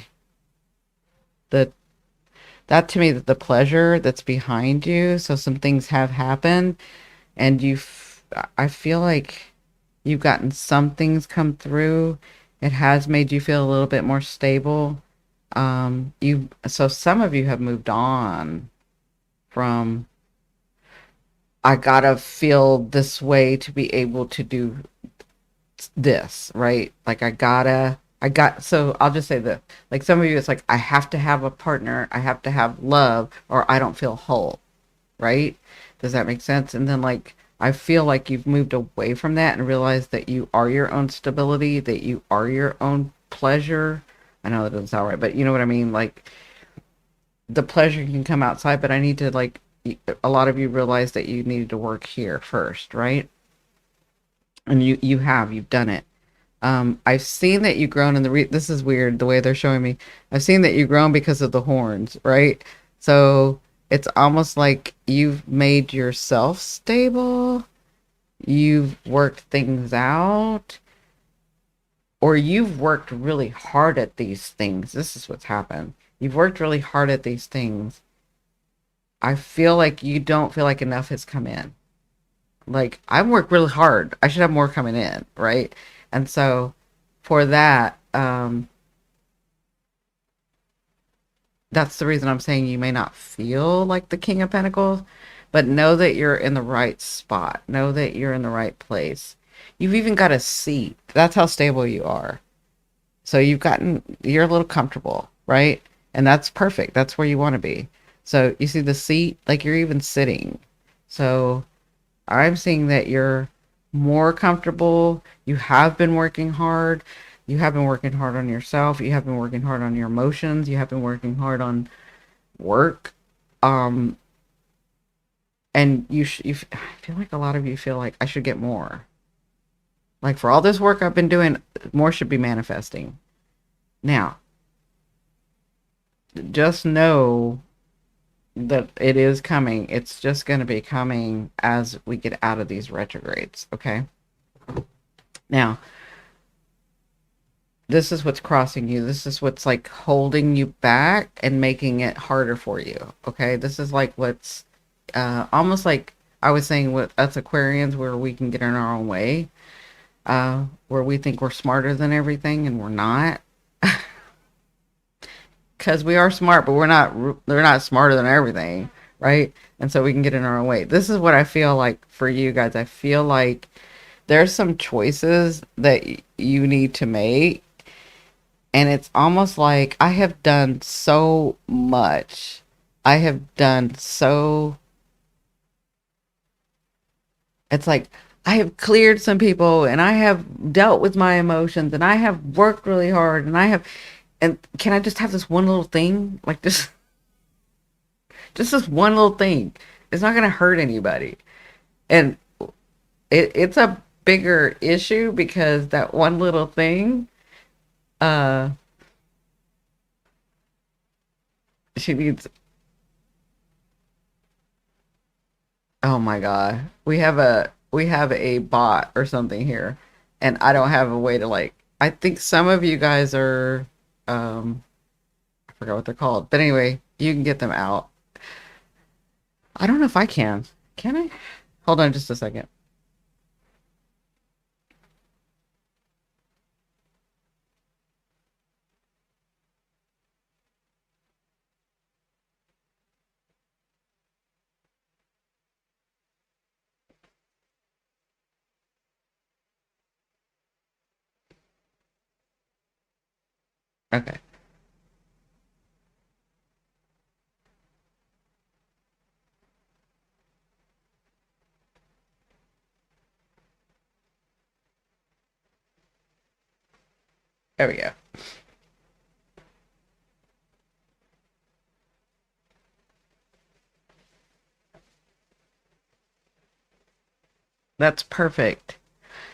that, to me, the pleasure that's behind you? So some things have happened, and I feel like you've gotten some things come through. It has made you feel a little bit more stable. So some of you have moved on from, I gotta feel this way to be able to do this, right? Like so I'll just say this. Like some of you, it's like, I have to have a partner, I have to have love, or I don't feel whole, right? Does that make sense? And then, like, I feel like you've moved away from that and realized that you are your own stability, that you are your own pleasure. I know that doesn't sound right, but you know what I mean? Like, the pleasure can come outside, but I need to, like, a lot of you realize that you needed to work here first, right? And you've done it. I've seen that you've grown, and this is weird the way they're showing me. I've seen that you've grown because of the horns, right? So it's almost like you've made yourself stable, you've worked things out, or you've worked really hard at these things. This is what's happened. You've worked really hard at these things. I feel like you don't feel like enough has come in. Like, I've worked really hard, I should have more coming in, right? And so for that, that's the reason I'm saying you may not feel like the King of Pentacles, but know that you're in the right spot. Know that you're in the right place. You've even got a seat. That's how stable you are. So you're a little comfortable, right? And that's perfect. That's where you want to be. So you see the seat, like, you're even sitting. So I'm seeing that you're more comfortable. You have been working hard. You have been working hard on yourself. You have been working hard on your emotions. You have been working hard on work. Um, and I feel like a lot of you feel like, I should get more. Like, for all this work I've been doing, more should be manifesting. Now, just know that it is coming. It's just going to be coming as we get out of these retrogrades, okay? Now, this is what's crossing you. This is what's, like, holding you back and making it harder for you, okay? This is like what's almost like I was saying with us Aquarians, where we can get in our own way. where we think we're smarter than everything and we're not. Because we are smart, but they're not smarter than everything, right? And so we can get in our own way. This is what I feel like for you guys. I feel like there's some choices that you need to make, and it's almost like I have done so much. I have done so It's like I have cleared some people and I have dealt with my emotions and I have worked really hard and can I just have this one little thing? Like just this one little thing. It's not gonna hurt anybody. And it's a bigger issue because that one little thing, uh she needs oh my god. We have a bot or something here. And I don't have a way to like I think some of you guys are I forgot what they're called. But anyway, you can get them out. I don't know if I can. Can I? Hold on just a second. Okay. There we go. That's perfect.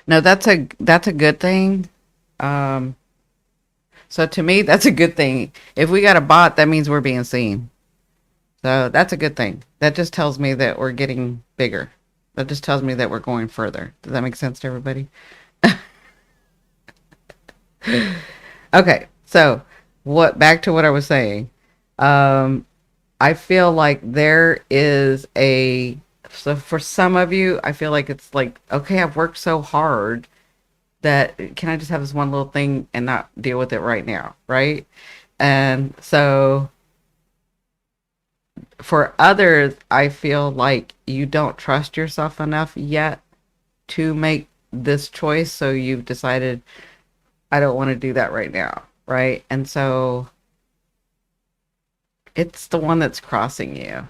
No, that's a good thing. Um, so to me, that's a good thing. If we got a bot, that means we're being seen. So that's a good thing. That just tells me that we're getting bigger. That just tells me that we're going further. Does that make sense to everybody? Okay. So what back to what I was saying. Um, I feel like there is a so for some of you, I feel like it's like, okay, I've worked so hard that can I just have this one little thing and not deal with it right now, right? And so for others, I feel like you don't trust yourself enough yet to make this choice, so you've decided I don't want to do that right now, right? And so it's the one that's crossing you.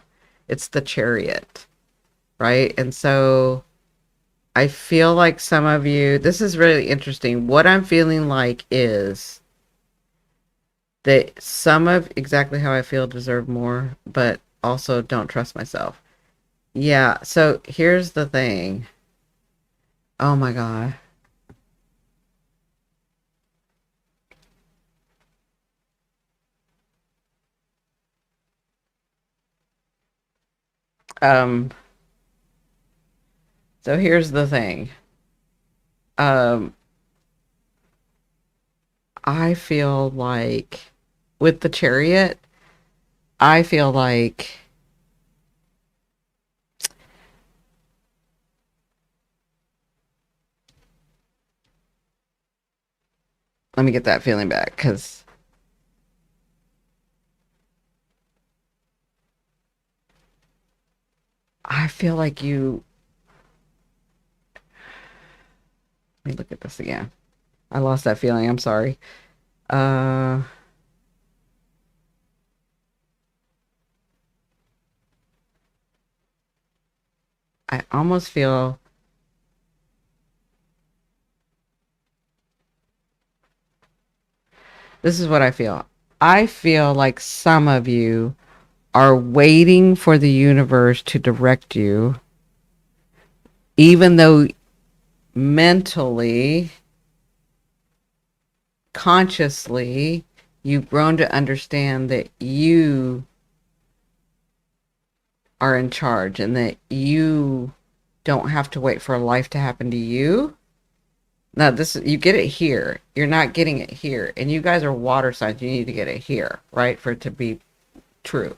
It's the chariot, right? And so I feel like some of you, this is really interesting. What I'm feeling like is that some of exactly how I feel deserve more, but also don't trust myself. Yeah, so here's the thing. Oh my God. Um, so here's the thing. Um, I feel like with the chariot, I feel like let me get that feeling back because I feel like you. Let me look at this again. I lost that feeling. I'm sorry. Uh, I almost feel this is what I feel. I feel like some of you are waiting for the universe to direct you, even though mentally, consciously, you've grown to understand that you are in charge and that you don't have to wait for life to happen to you. Now, this you get it here. You're not getting it here. And you guys are water signs. You need to get it here, right? For it to be true,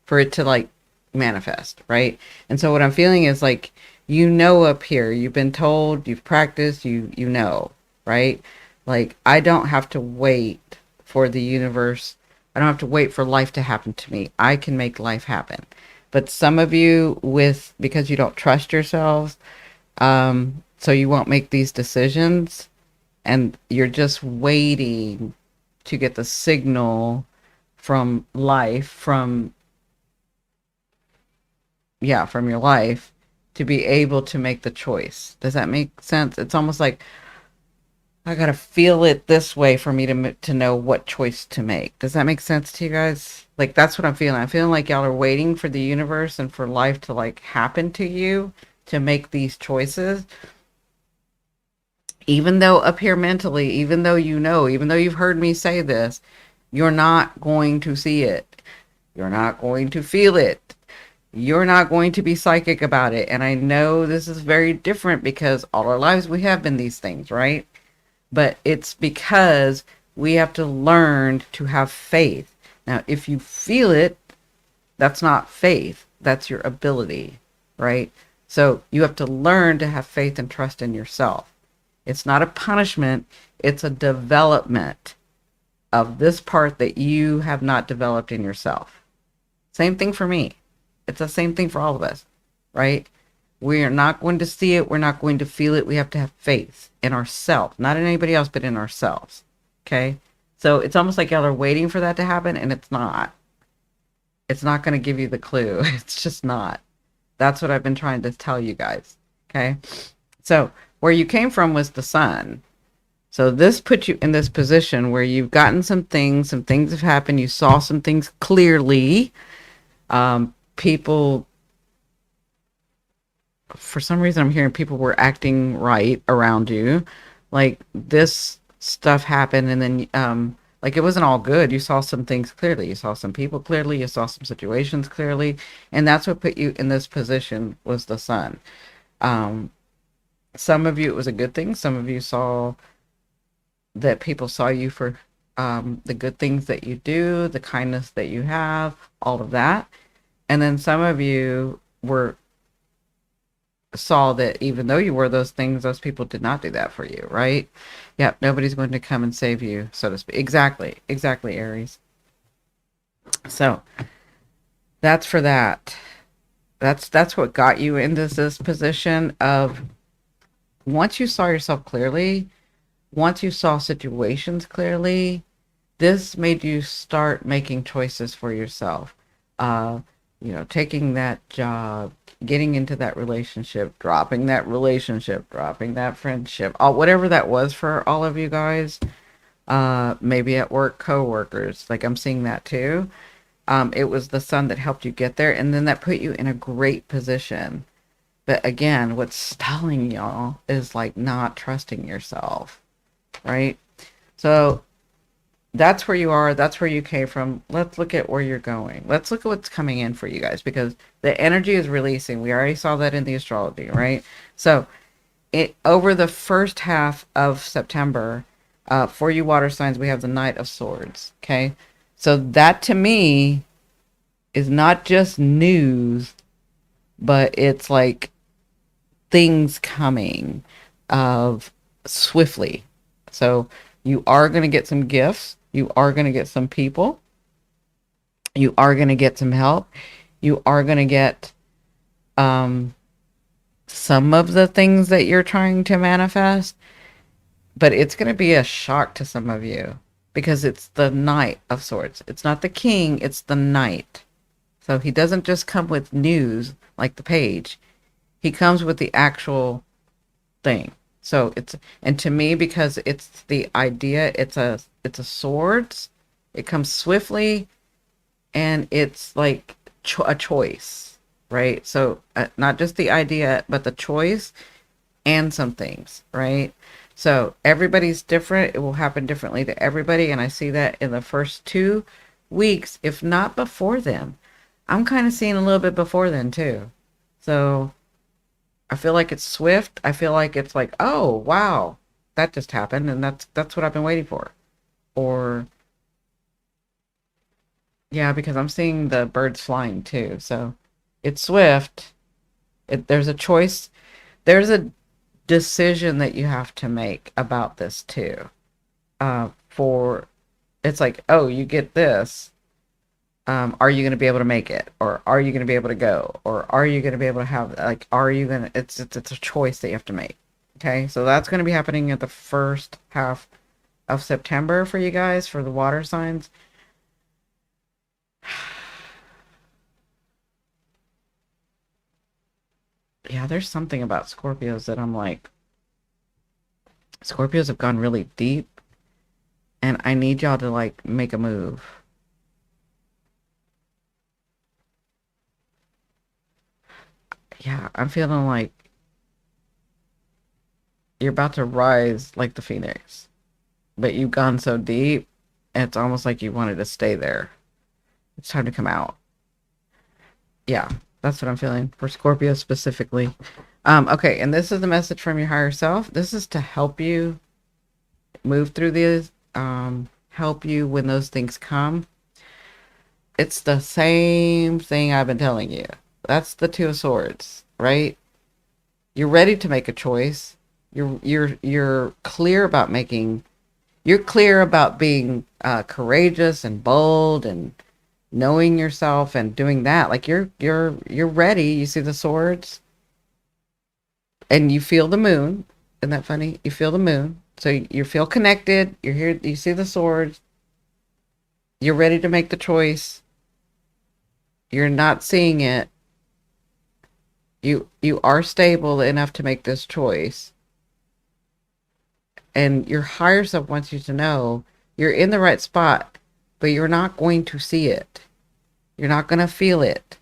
for it to like manifest, right? And so what I'm feeling is like you know up here, you've been told, you've practiced, you know, right? Like I don't have to wait for the universe. I don't have to wait for life to happen to me. I can make life happen. But some of you with because you don't trust yourselves, so you won't make these decisions and you're just waiting to get the signal from life, from yeah, from your life to be able to make the choice. Does that make sense? It's almost like I gotta feel it this way for me to know what choice to make. Does that make sense to you guys? Like that's what I'm feeling. I'm feeling like y'all are waiting for the universe and for life to like happen to you to make these choices. Even though up here mentally, even though you know, even though you've heard me say this, you're not going to see it. You're not going to feel it. You're not going to be psychic about it. And I know this is very different because all our lives we have been these things, right? But it's because we have to learn to have faith. Now, if you feel it, that's not faith, that's your ability, right? So you have to learn to have faith and trust in yourself. It's not a punishment, it's a development of this part that you have not developed in yourself. Same thing for me. It's the same thing for all of us, right? We are not going to see it. We're not going to feel it. We have to have faith in ourselves, not in anybody else, but in ourselves. Okay. So it's almost like y'all are waiting for that to happen, and it's not. It's not going to give you the clue. It's just not. That's what I've been trying to tell you guys. Okay. So where you came from was the sun. So this put you in this position where you've gotten some things have happened. You saw some things clearly. People, for some reason, I'm hearing people were acting right around you. Like this stuff happened, and then, like it wasn't all good. You saw some things clearly. You saw some people clearly. You saw some situations clearly, and that's what put you in this position was the sun. Um, some of you, it was a good thing. Some of you saw that people saw you for the good things that you do, the kindness that you have, all of that. And then some of you were saw that even though you were those things, those people did not do that for you, right? Yep, nobody's going to come and save you, so to speak. Exactly, exactly, Aries. So that's for that. That's what got you into this position of once you saw yourself clearly, once you saw situations clearly, this made you start making choices for yourself. Uh, taking that job, getting into that relationship, dropping that friendship, all, whatever that was for all of you guys. Maybe at work, coworkers, like I'm seeing that too. It was the sun that helped you get there, and then that put you in a great position. But again, what's stalling y'all is like not trusting yourself, right? So that's where you are. That's where you came from. Let's look at where you're going. Let's look at what's coming in for you guys because the energy is releasing. We already saw that in the astrology, right? So it over the first half of September, for you water signs, we have the Knight of Swords. Okay. So that to me is not just news, but it's like things coming of swiftly. So you are going to get some gifts. You are going to get some people. You are going to get some help. You are going to get some of the things that you're trying to manifest, but it's going to be a shock to some of you because it's the Knight of Swords. It's not the King, it's the Knight. So he doesn't just come with news like the page. He comes with the actual thing. So it's, and to me, because it's the idea, it's a swords. It comes swiftly, and it's like a choice, right? So not just the idea, but the choice and some things, right? So everybody's different. It will happen differently to everybody, and I see that in the first 2 weeks, if not before then. I'm kind of seeing a little bit before then too. So I feel like it's swift. I feel like it's like, oh wow, that just happened, and that's what I've been waiting for. Or yeah, because I'm seeing the birds flying too. So it's swift, There's a choice. There's a decision that you have to make about this too. For it's like, oh, you get this. Are you going to be able to make it, or are you going to be able to go, or are you going to be able to have like, are you going to? It's a choice that you have to make. Okay, so that's going to be happening at the first half of September for you guys for the water signs. Yeah, there's something about Scorpios that I'm like, Scorpios have gone really deep, and I need y'all to like make a move. Yeah, I'm feeling like you're about to rise like the phoenix, but you've gone so deep, it's almost like you wanted to stay there. It's time to come out. Yeah, that's what I'm feeling for Scorpio specifically. Okay, and this is the message from your higher self. This is to help you move through these, help you when those things come. It's the same thing I've been telling you. That's the Two of Swords, right? You're ready to make a choice. You're clear about making. You're clear about being courageous and bold and knowing yourself and doing that. Like you're ready. You see the swords, and you feel the moon. Isn't that funny? You feel the moon, so you feel connected. You're here. You see the swords. You're ready to make the choice. You're not seeing it. You are stable enough to make this choice, and your higher self wants you to know you're in the right spot, but you're not going to see it. You're not going to feel it.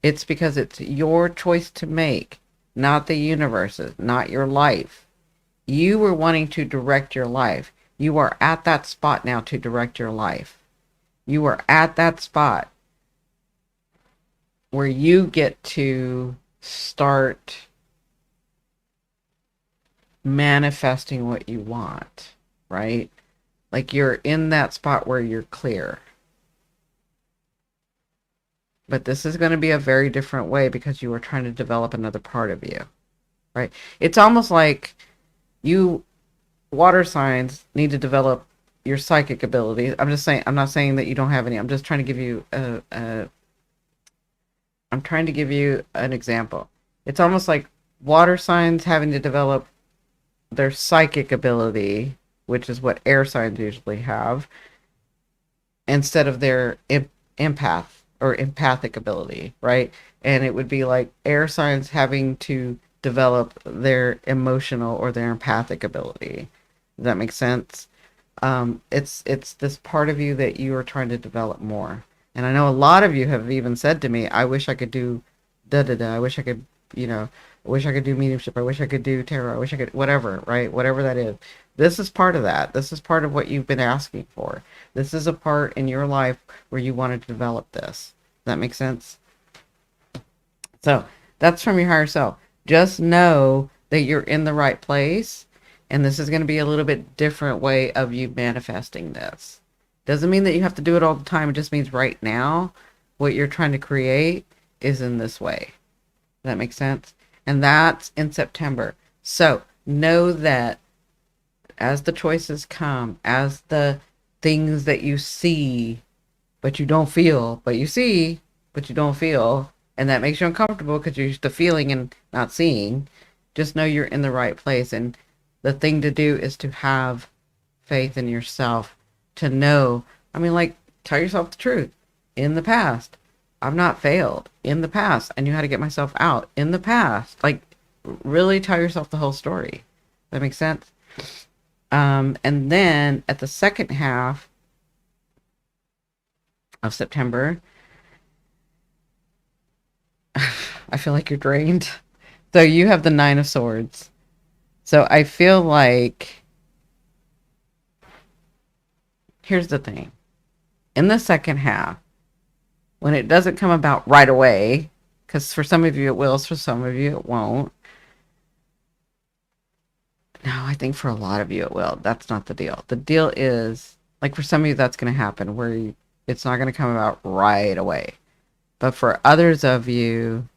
It's because it's your choice to make, not the universe's, not your life. You were wanting to direct your life. You are at that spot now to direct your life. You are at that spot where you get to start manifesting what you want, right? Like you're in that spot where you're clear. But this is going to be a very different way because you are trying to develop another part of you, right? It's almost like you water signs need to develop your psychic abilities. I'm just saying, I'm not saying that you don't have any. I'm just trying to give you I'm trying to give you an example. It's almost like water signs having to develop their psychic ability, which is what air signs usually have, instead of their empath or empathic ability, right? And it would be like air signs having to develop their emotional or their empathic ability. Does that make sense? It's this part of you that you are trying to develop more. And I know a lot of you have even said to me, I wish I could do da da da. I wish I could, you know, I wish I could do mediumship. I wish I could do tarot. I wish I could, whatever, right? Whatever that is. This is part of that. This is part of what you've been asking for. This is a part in your life where you wanted to develop this. Does that make sense? So that's from your higher self. Just know that you're in the right place, and this is going to be a little bit different way of you manifesting this. Doesn't mean that you have to do it all the time. It just means right now, what you're trying to create is in this way. Does that make sense? And that's in September. So know that as the choices come, as the things that you see, but you don't feel, but you see, but you don't feel, and that makes you uncomfortable because you're used to feeling and not seeing, just know you're in the right place. And the thing to do is to have faith in yourself, to know, I mean, like, tell yourself the truth. In the past, I've not failed. In the past, I knew how to get myself out. In the past, like, really tell yourself the whole story. That makes sense? And then at the second half of September, I feel like you're drained. So you have the Nine of Swords. So I feel like, here's the thing. In the second half, when it doesn't come about right away, because for some of you it will, for some of you it won't. No, I think for a lot of you it will. That's not the deal. The deal is, like for some of you that's going to happen where it's not going to come about right away. But for others of you,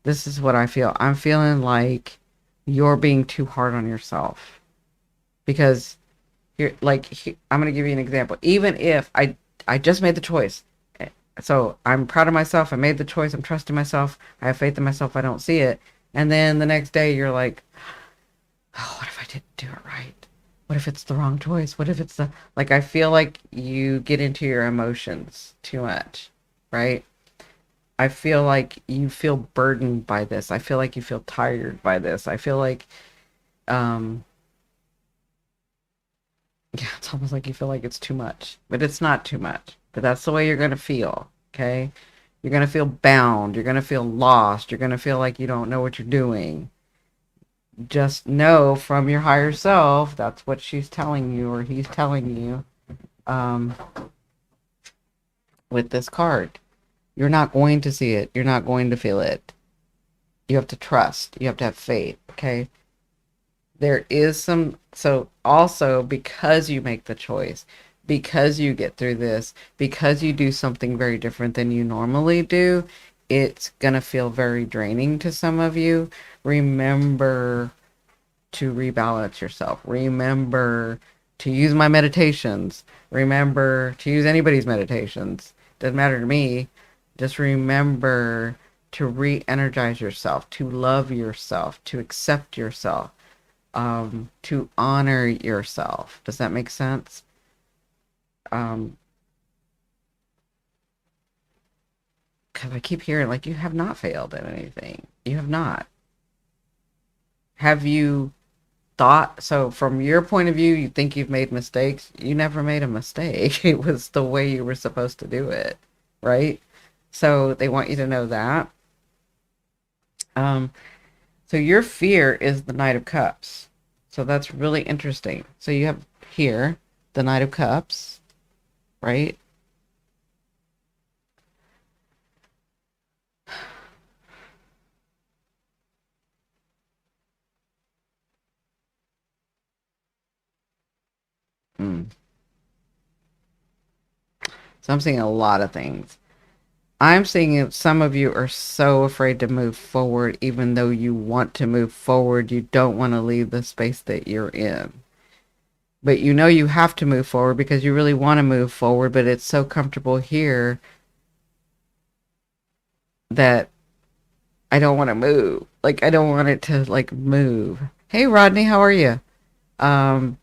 This is what I feel. I'm feeling like you're being too hard on yourself because you're like, I'm going to give you an example. Even if I just made the choice. So I'm proud of myself. I made the choice. I'm trusting myself. I have faith in myself. I don't see it. And then the next day you're like, oh, what if I didn't do it right? What if it's the wrong choice? What if it's the, like, I feel like you get into your emotions too much, right? I feel like you feel burdened by this. I feel like you feel tired by this. I feel like, um, yeah, it's almost like you feel like it's too much, but it's not too much. But that's the way you're going to feel, okay? You're going to feel bound. You're going to feel lost. You're going to feel like you don't know what you're doing. Just know from your higher self, that's what she's telling you or he's telling you, um, with this card. You're not going to see it. You're not going to feel it. You have to trust. You have to have faith, okay? There is some, so also because you make the choice, because you get through this, because you do something very different than you normally do, it's gonna feel very draining to some of you. Remember to rebalance yourself. Remember to use my meditations. Remember to use anybody's meditations. Doesn't matter to me. Just remember to re-energize yourself, to love yourself, to accept yourself, to honor yourself. Does that make sense? Um, because I keep hearing like you have not failed at anything. You have not. Have you thought so from your point of view, you think you've made mistakes? You never made a mistake. It was the way you were supposed to do it, right? So they want you to know that. Um, so your fear is the Knight of Cups. So that's really interesting. So you have here the Knight of Cups, right? Mm. So I'm seeing a lot of things. I'm seeing some of you are so afraid to move forward, even though you want to move forward. You don't want to leave the space that you're in. But you know you have to move forward because you really want to move forward, but it's so comfortable here that I don't want to move. Like I don't want it to like move. Hey Rodney, how are you? Um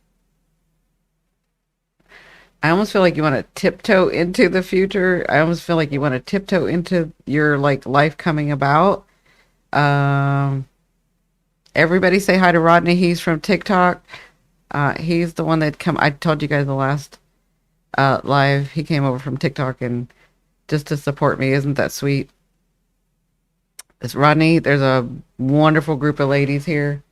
I almost feel like you want to tiptoe into the future. I almost feel like you want to tiptoe into your like life coming about. Um Everybody say hi to Rodney. He's from TikTok. He's the one that come. I told you guys the last live. He came over from TikTok and just to support me. Isn't that sweet? It's Rodney. There's a wonderful group of ladies here.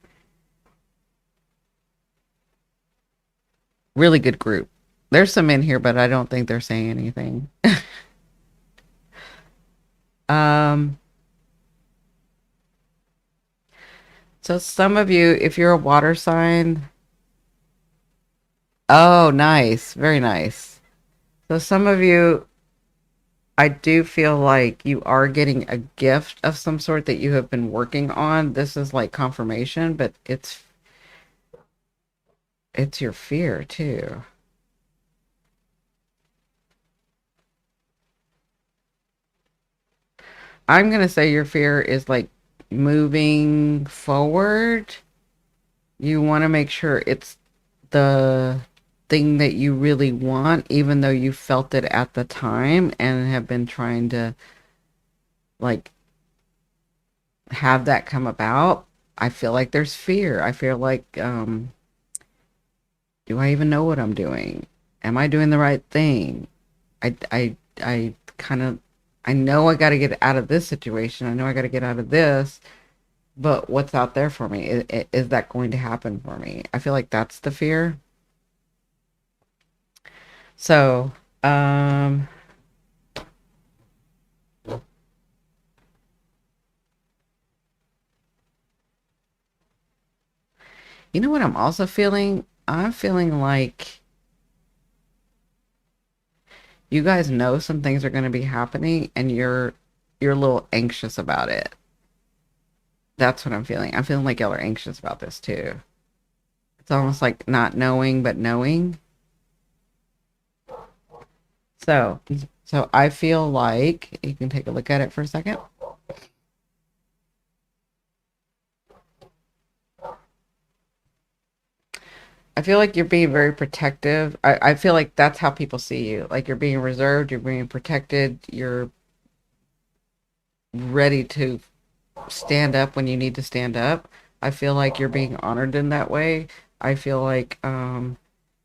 Really good group. There's some in here, but I don't think they're saying anything. um. So some of you, if you're a water sign, oh, nice, very nice. So some of you, I do feel like you are getting a gift of some sort that you have been working on. This is like confirmation, but it's your fear too. I'm gonna say your fear is like moving forward. You want to make sure it's the thing that you really want, even though you felt it at the time and have been trying to like have that come about. I feel like there's fear. I feel like, do I even know what I'm doing? Am I doing the right thing? I kind of, I know I got to get out of this situation. I know I got to get out of this, but what's out there for me? Is that going to happen for me? I feel like that's the fear. So, um, you know what I'm also feeling? I'm feeling like you guys know some things are going to be happening and you're a little anxious about it. That's what I'm feeling. I'm feeling like y'all are anxious about this too. It's almost like not knowing, but knowing. So, so I feel like you can take a look at it for a second. I feel like you're being very protective. I feel like that's how people see you. Like you're being reserved, you're being protected, you're ready to stand up when you need to stand up. I feel like you're being honored in that way. I feel like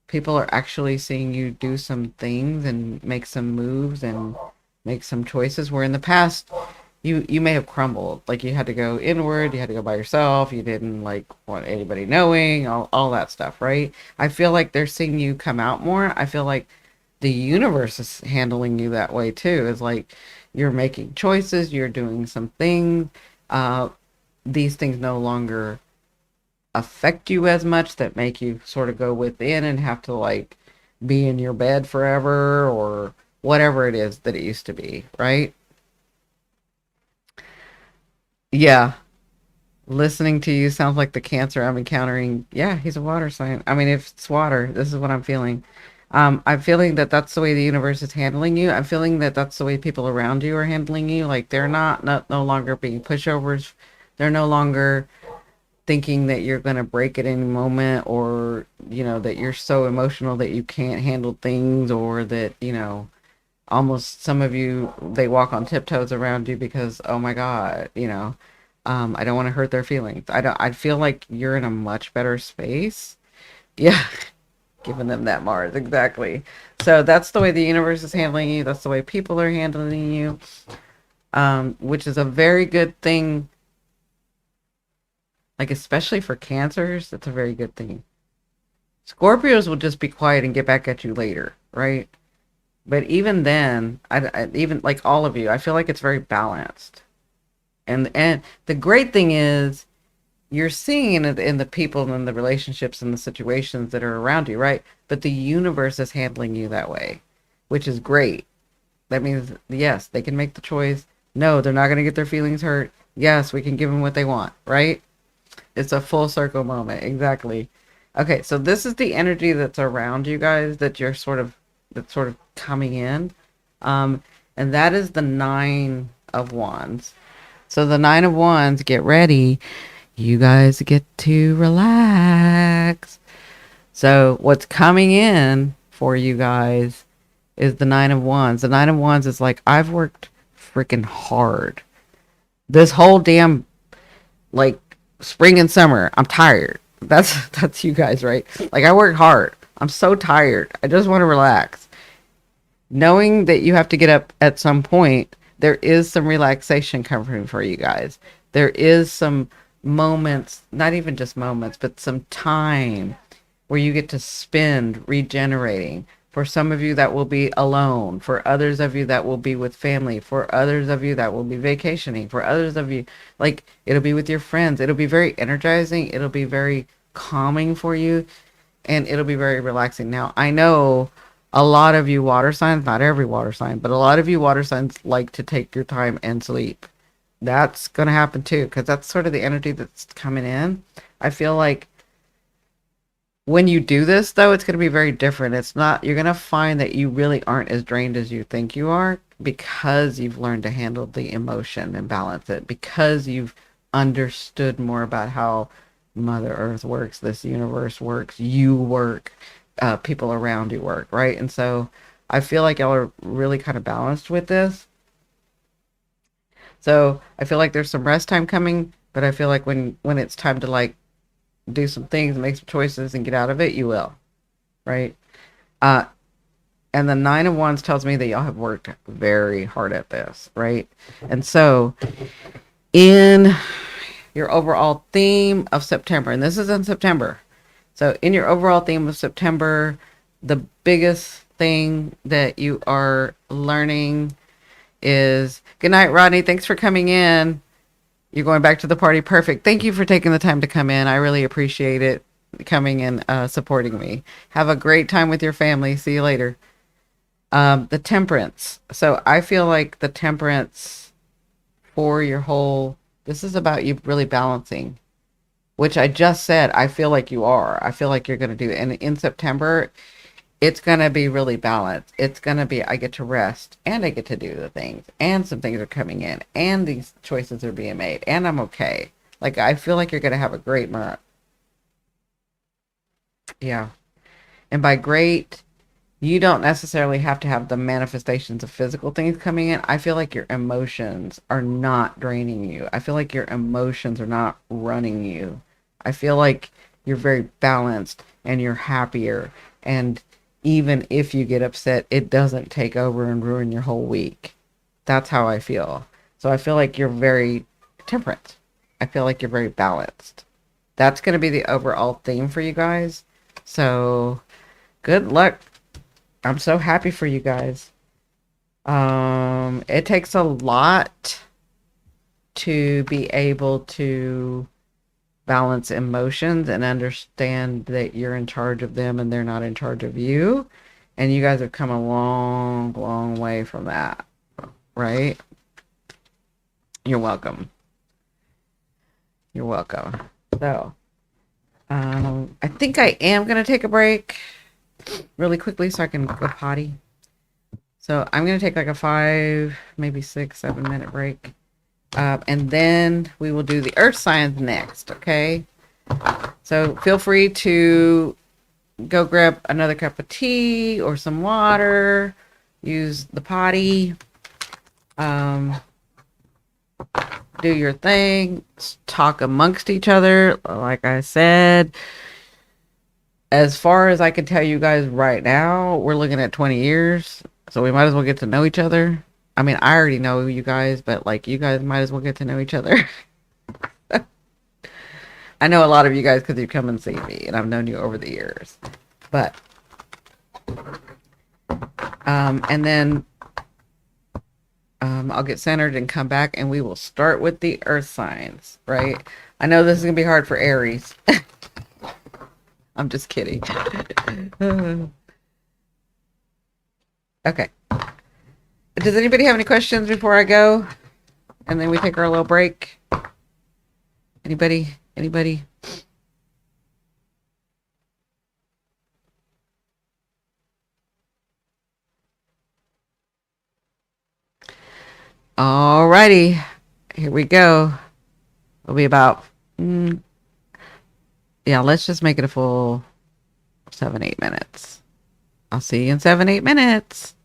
people are actually seeing you do some things and make some moves and make some choices where in the past you may have crumbled. Like you had to go inward, you had to go by yourself, you didn't like want anybody knowing, all that stuff, right? I feel like they're seeing you come out more. I feel like the universe is handling you that way too. It's like you're making choices, you're doing some things. Uh, these things no longer affect you as much that make you sort of go within and have to like be in your bed forever or whatever it is that it used to be, right? Yeah. Listening to you sounds like the Cancer I'm encountering. Yeah, he's a water sign. I mean, if it's water, this is what I'm feeling. I'm feeling that that's the way the universe is handling you. I'm feeling that that's the way people around you are handling you. Like they're not no longer being pushovers. They're no longer thinking that you're going to break at any moment or, that you're so emotional that you can't handle things or that, almost some of you, they walk on tiptoes around you because, oh my God, I don't want to hurt their feelings. I feel like you're in a much better space. Yeah, giving them that Mars, exactly. So that's the way the universe is handling you. That's the way people are handling you, which is a very good thing. Like especially for cancers, that's a very good thing. Scorpios will just be quiet and get back at you later, right? But even then, even like all of you, I feel like it's very balanced. And the great thing is you're seeing it in the people and the relationships and the situations that are around you, right? But the universe is handling you that way, which is great. That means yes, they can make the choice. No, they're not going to get their feelings hurt. Yes, we can give them what they want, right? It's a full circle moment. Exactly. Okay, so this is the energy that's around you guys that you're that's sort of coming in. Um, and that is the Nine of Wands. So the Nine of Wands, get ready. You guys get to relax. So what's coming in for you guys is the Nine of Wands. The Nine of Wands is like, I've worked freaking hard. This whole damn like spring and summer. I'm tired. That's you guys, right? Like I worked hard. I'm so tired. I just want to relax. Knowing that you have to get up at some point, there is some relaxation coming for you guys. There is some moments, not even just moments, but some time where you get to spend regenerating. For some of you, that will be alone. For others of you, that will be with family. For others of you, that will be vacationing. For others of you, like it'll be with your friends. It'll be very energizing. It'll be very calming for you. And it'll be very relaxing. Now, I know a lot of you water signs, not every water sign, but a lot of you water signs like to take your time and sleep. That's going to happen too, because that's sort of the energy that's coming in. I feel like when you do this though, it's going to be very different. It's not, you're going to find that you really aren't as drained as you think you are because you've learned to handle the emotion and balance it, because you've understood more about how Mother Earth works, this universe works, you work, people around you work, right? And so I feel like y'all are really kind of balanced with this. So I feel like there's some rest time coming, but I feel like when it's time to like do some things, make some choices, and get out of it, you will, right? Uh, and the Nine of Wands tells me that y'all have worked very hard at this, right? And so in your overall theme of September, and this is in September, so in your overall theme of September, the biggest thing that you are learning is good night, Rodney. Thanks for coming in. You're going back to the party. Perfect. Thank you for taking the time to come in. I really appreciate it coming and supporting me. Have a great time with your family. See you later. The temperance. So I feel like the temperance for your whole This is about you really balancing, which I just said I feel like you are. I feel like you're going to do it. And in September, it's going to be really balanced. It's going to be I get to rest and I get to do the things and some things are coming in and these choices are being made and I'm okay. Like I feel like you're going to have a great month. Yeah. And by great, you don't necessarily have to have the manifestations of physical things coming in. I feel like your emotions are not draining you. I feel like your emotions are not running you. I feel like you're very balanced and you're happier. And even if you get upset, it doesn't take over and ruin your whole week. That's how I feel. So I feel like you're very temperate. I feel like you're very balanced. That's going to be the overall theme for you guys. So good luck. I'm so happy for you guys. It takes a lot to be able to balance emotions and understand that you're in charge of them and they're not in charge of you. And you guys have come a long, long way from that, right? You're welcome. You're welcome. So, I think I am going to take a break really quickly so I can go potty. So I'm going to take like a 5, maybe 6, 7 minute break. And then we will do the earth signs next, okay? So feel free to go grab another cup of tea or some water, use the potty, um, do your thing, talk amongst each other. Like I said, as far as I can tell you guys right now, we're looking at 20 years. So we might as well get to know each other. I mean, I already know you guys, but like you guys might as well get to know each other. I know a lot of you guys because you come and see me, and I've known you over the years. But, and then I'll get centered and come back, and we will start with the earth signs, right? I know this is going to be hard for Aries. I'm just kidding. Okay. Does anybody have any questions before I go? And then we take our little break. Anybody? Anybody? Alrighty. Here we go. It'll be about, mm, yeah, let's just make it a full 7, 8 minutes. I'll see you in 7, 8 minutes.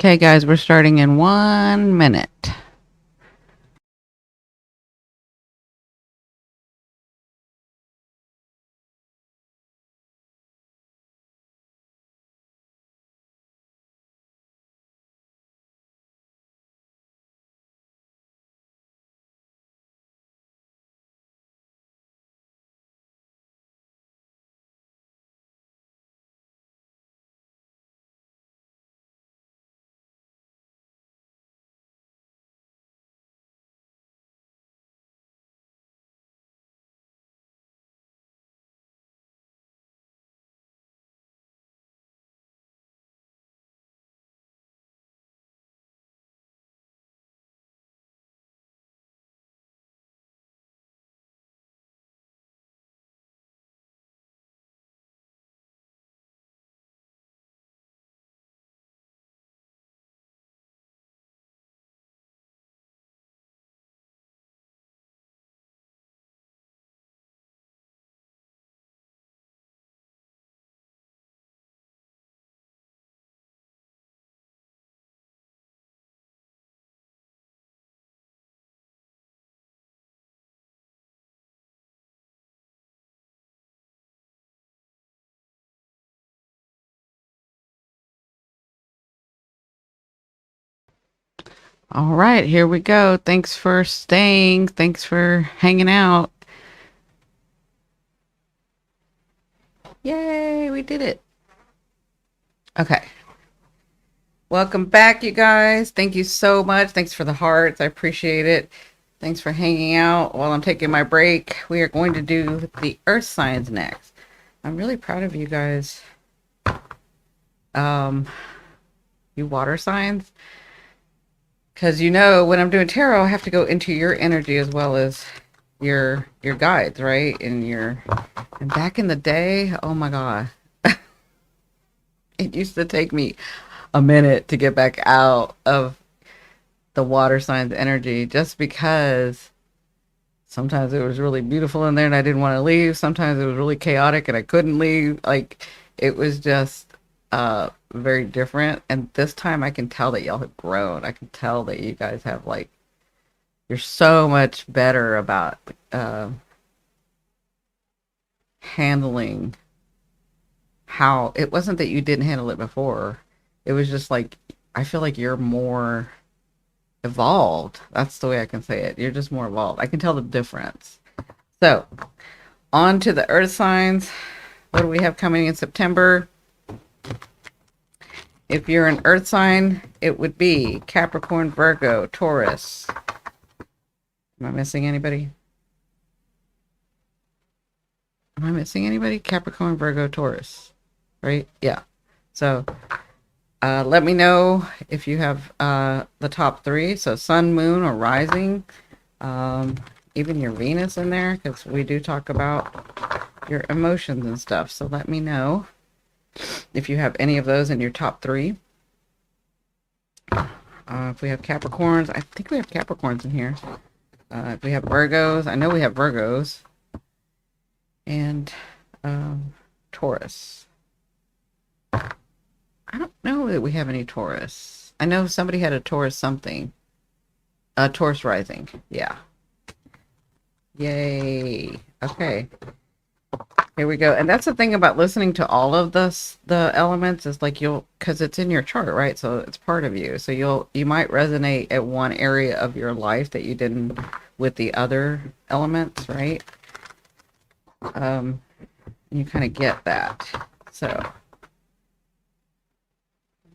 Okay, guys, we're starting in 1 minute. All right, here we go. Thanks for staying. Thanks for hanging out. Yay, we did it. Okay. Welcome back, you guys. Thank you so much. Thanks for the hearts. I appreciate it. Thanks for hanging out while I'm taking my break. We are going to do the earth signs next. I'm really proud of you guys. Um, you water signs. Because when I'm doing tarot, I have to go into your energy as well as your guides, right? And back in the day, oh my God. It used to take me a minute to get back out of the water signs energy just because sometimes it was really beautiful in there and I didn't want to leave. Sometimes it was really chaotic and I couldn't leave. Like it was just very different. And this time I can tell that y'all have grown. I can tell that you guys have like you're so much better about uh handling how it wasn't that you didn't handle it before. It was just like I feel like you're more evolved. That's the way I can say it. You're just more evolved. I can tell the difference. So, on to the earth signs. What do we have coming in September? If you're an earth sign, it would be Capricorn, Virgo, Taurus. Am I missing anybody? Am I missing anybody? Capricorn, Virgo, Taurus. Right? Yeah. So, let me know if you have the top three. So, sun, moon, or rising. Um, Even your Venus in there, because we do talk about your emotions and stuff. So let me know if you have any of those in your top three. If we have Capricorns, I think we have Capricorns in here. If we have Virgos, I know we have Virgos. And Taurus. I don't know that we have any Taurus. I know somebody had a Taurus something. Taurus rising. Yeah. Yay. Okay. Here we go. And that's the thing about listening to all of the elements is like because it's in your chart, right? So it's part of you. So you might resonate at one area of your life that you didn't with the other elements, right? You kind of get that. So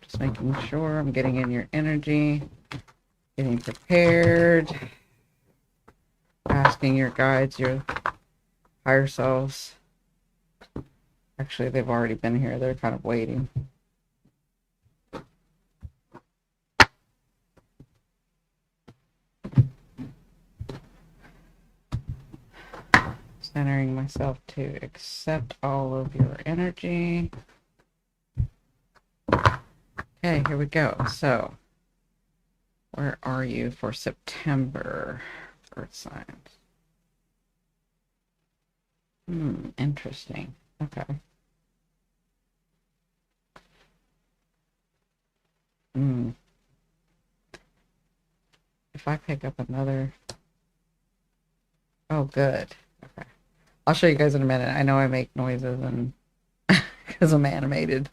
just making sure I'm getting in your energy, getting prepared, asking your guides, your higher selves. Actually, they've already been here. They're kind of waiting. Centering myself to accept all of your energy. Okay, here we go. So, where are you for September, Earth signs? Interesting. Okay. Mm. If I pick up another, oh, good. Okay. I'll show you guys in a minute. I know I make noises and because I'm animated.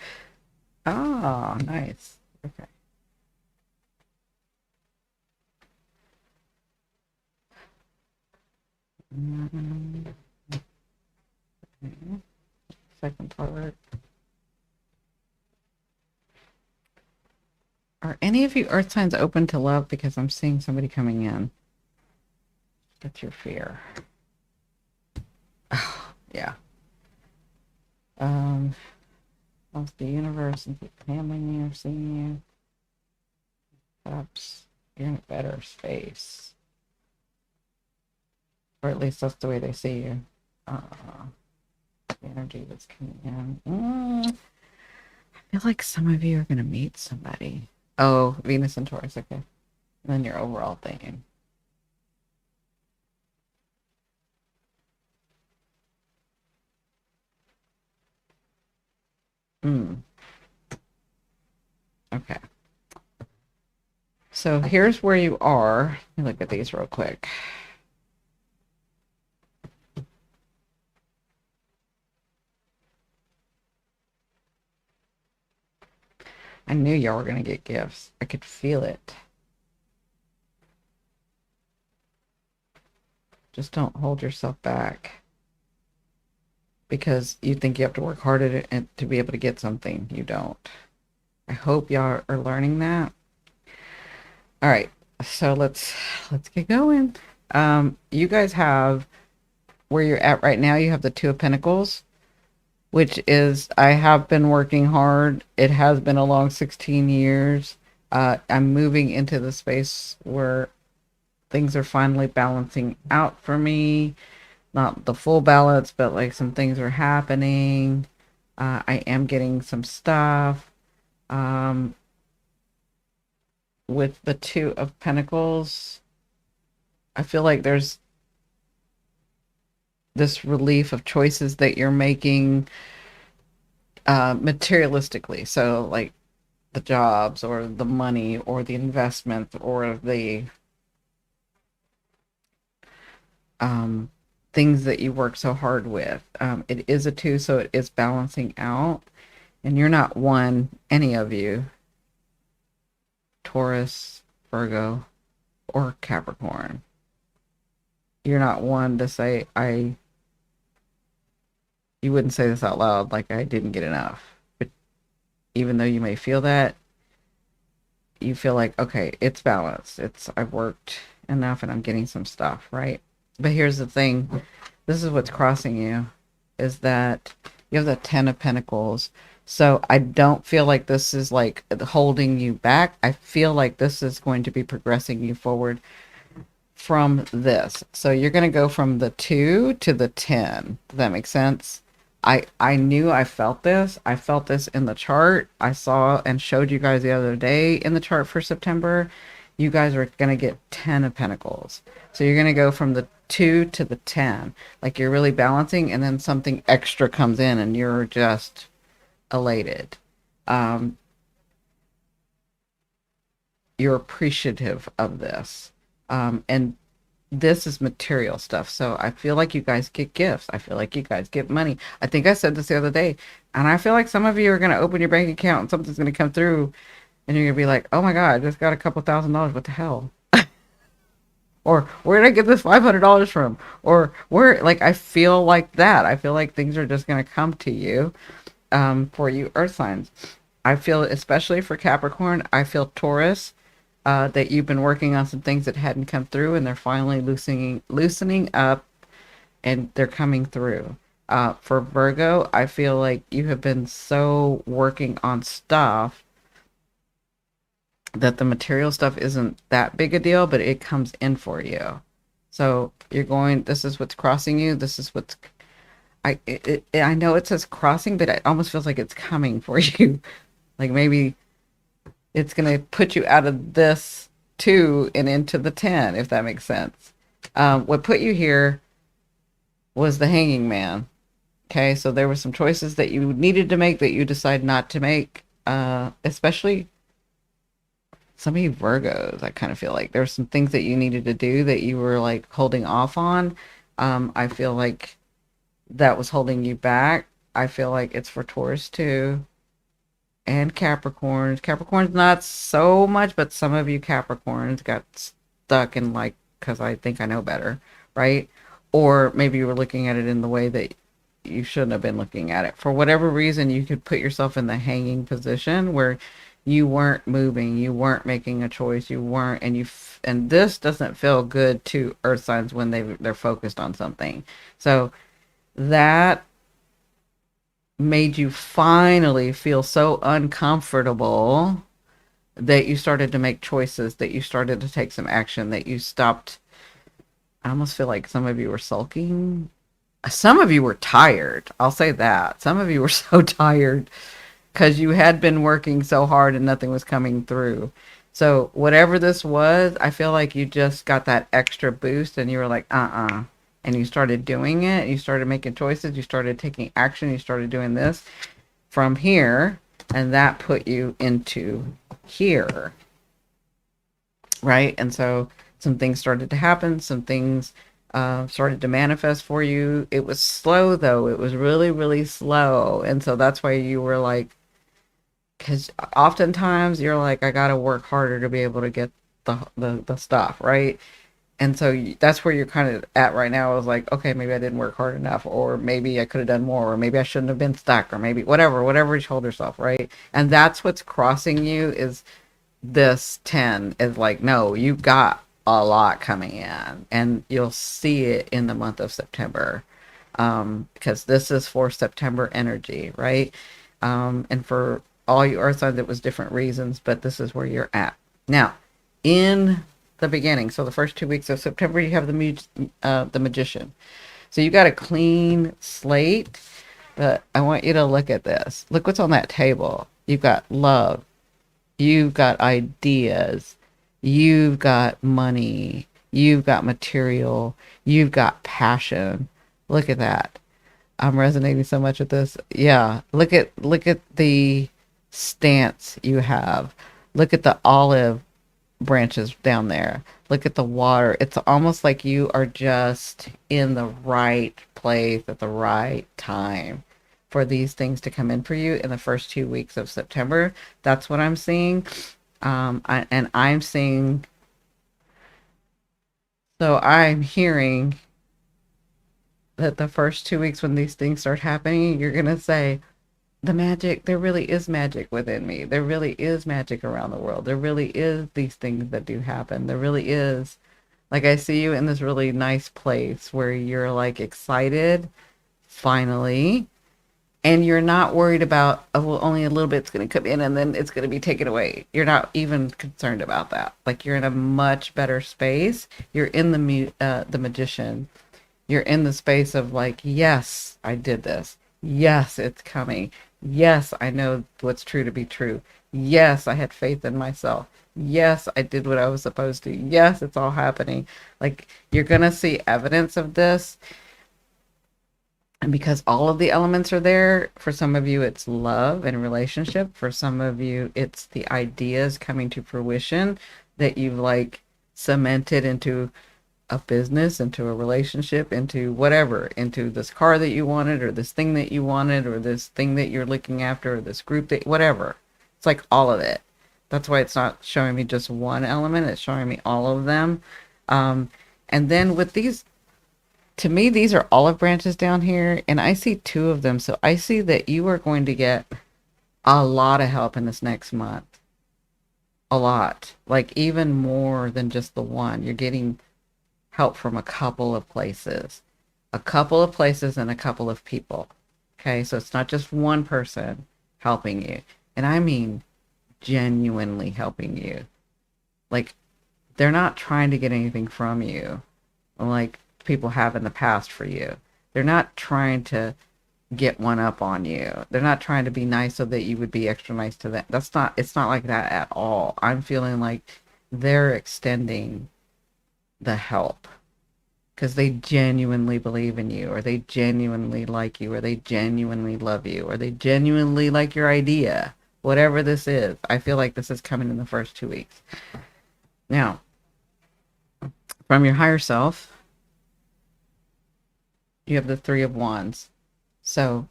Oh, nice. Okay. Mm, okay. Second part. Are any of you earth signs open to love? Because I'm seeing somebody coming in. That's your fear. Oh, yeah. Um, loves the universe and keep handling you, seeing you. Perhaps you're in a better space. Or at least that's the way they see you. The energy that's coming in. I feel like some of you are going to meet somebody. Oh, Venus and Taurus. Okay. And then your overall theme. Mm, okay. So here's where you are. Let me look at these real quick. I knew y'all were going to get gifts. I could feel it. Just don't hold yourself back because you think you have to work hard at it to be able to get something. You don't. I hope y'all are learning that. All right. So let's get going. You guys have where you're at right now, you have the Two of Pentacles, which is I have been working hard. It has been a long 16 years. I'm moving into the space where things are finally balancing out for me. Not the full balance, but like some things are happening. I am getting some stuff. Um, with the Two of Pentacles, I feel like there's this relief of choices that you're making materialistically. So, like the jobs or the money or the investment or the um, things that you work so hard with. It is a two, so it is balancing out. And you're not one, any of you, Taurus, Virgo, or Capricorn. You're not one to say, you wouldn't say this out loud, like I didn't get enough. But even though you may feel that, you feel like, okay, it's balanced. I've worked enough and I'm getting some stuff, right? But here's the thing. This is what's crossing you is that you have the Ten of Pentacles. So I don't feel like this is like holding you back. I feel like this is going to be progressing you forward from this. So you're going to go from the 2 to the 10. Does that make sense? I knew I felt this. I felt this in the chart. I saw and showed you guys the other day in the chart for September. You guys are going to get 10 of Pentacles. So you're going to go from the 2 to the 10. Like you're really balancing and then something extra comes in and you're just elated. Um, you're appreciative of this. And this is material stuff. So I feel like you guys get gifts. I feel like you guys get money. I think I said this the other day. And I feel like some of you are going to open your bank account and something's going to come through and you're going to be like, oh my God, I just got a couple $1,000. What the hell? Or where did I get this $500 from? Or where, like, I feel like that. I feel like things are just going to come to you for you earth signs. I feel, especially for Capricorn, I feel Taurus, that you've been working on some things that hadn't come through and they're finally loosening up and they're coming through. For Virgo, I feel like you have been so working on stuff that the material stuff isn't that big a deal, but it comes in for you. So you're going, this is what's crossing you. This is what's, I know it says crossing, but it almost feels like it's coming for you. Like maybe it's going to put you out of this 2 and into the 10, if that makes sense. What put you here was the hanging man. Okay, so there were some choices that you needed to make that you decided not to make, especially some of you Virgos, I kind of feel like there were some things that you needed to do that you were like holding off on. I feel like that was holding you back. I feel like it's for Taurus too and Capricorns. Capricorns not so much, but some of you Capricorns got stuck in like because I think I know better, right? Or maybe you were looking at it in the way that you shouldn't have been looking at it. For whatever reason, you could put yourself in the hanging position where you weren't moving, you weren't making a choice, you weren't, and this doesn't feel good to earth signs when they're focused on something. So that made you finally feel so uncomfortable that you started to make choices, that you started to take some action, that you stopped. I almost feel like some of you were sulking. Some of you were tired. I'll say that. Some of you were so tired because you had been working so hard and nothing was coming through. So, whatever this was, I feel like you just got that extra boost and you were like, and you started doing it. You started making choices. You started taking action. You started doing this from here. And that put you into here. Right. And so some things started to happen. Some things started to manifest for you. It was slow, though. It was really, really slow. And so that's why you were like, because oftentimes you're like, I got to work harder to be able to get the stuff. Right. And so that's where you're kind of at right now. I was like, okay, maybe I didn't work hard enough, or maybe I could have done more, or maybe I shouldn't have been stuck, or maybe whatever you told yourself, right? And that's what's crossing you is this 10 is like, no, you've got a lot coming in, and you'll see it in the month of September, because this is for September energy, right? And for all you earth signs, it was different reasons, but this is where you're at now. In the beginning, so the first 2 weeks of September, you have the magician. So you got a clean slate, but I want you to look at this. Look what's on that table. You've got love, you've got ideas, you've got money, you've got material, you've got passion. Look at that. I'm resonating so much with this. Yeah, look at the stance you have. Look at the olive branches down there. Look at the water. It's almost like you are just in the right place at the right time for these things to come in for you in the first 2 weeks of September. That's what I'm seeing. And I'm seeing, so I'm hearing that the first 2 weeks when these things start happening, you're going to say, the magic, there really is magic within me. There really is magic around the world. There really is these things that do happen. There really is. Like, I see you in this really nice place where you're like excited, finally, and you're not worried about, oh, well, only a little bit's going to come in and then it's going to be taken away. You're not even concerned about that. Like, you're in a much better space. You're in the magician. You're in the space of like, yes, I did this. Yes, it's coming. Yes, I know what's true to be true. Yes, I had faith in myself. Yes, I did what I was supposed to. Yes, it's all happening. Like, you're going to see evidence of this. And because all of the elements are there, for some of you, it's love and relationship. For some of you, it's the ideas coming to fruition that you've like cemented into a business, into a relationship, into whatever, into this car that you wanted, or this thing that you wanted, or this thing that you're looking after, or this group that, whatever. It's like all of it. That's why it's not showing me just one element, it's showing me all of them. And then with these, to me, these are olive branches down here, and I see two of them. So I see that you are going to get a lot of help in this next month. A lot. Like, even more than just the one. You're getting help from a couple of places. A couple of places and a couple of people. Okay, so it's not just one person helping you. And I mean genuinely helping you. Like, they're not trying to get anything from you like people have in the past for you. They're not trying to get one up on you. They're not trying to be nice so that you would be extra nice to them. It's not like that at all. I'm feeling like they're extending the help because they genuinely believe in you, or they genuinely like you, or they genuinely love you, or they genuinely like your idea, Whatever this is, I feel like this is coming in the first 2 weeks. Now, from your higher self, you have the Three of Wands. So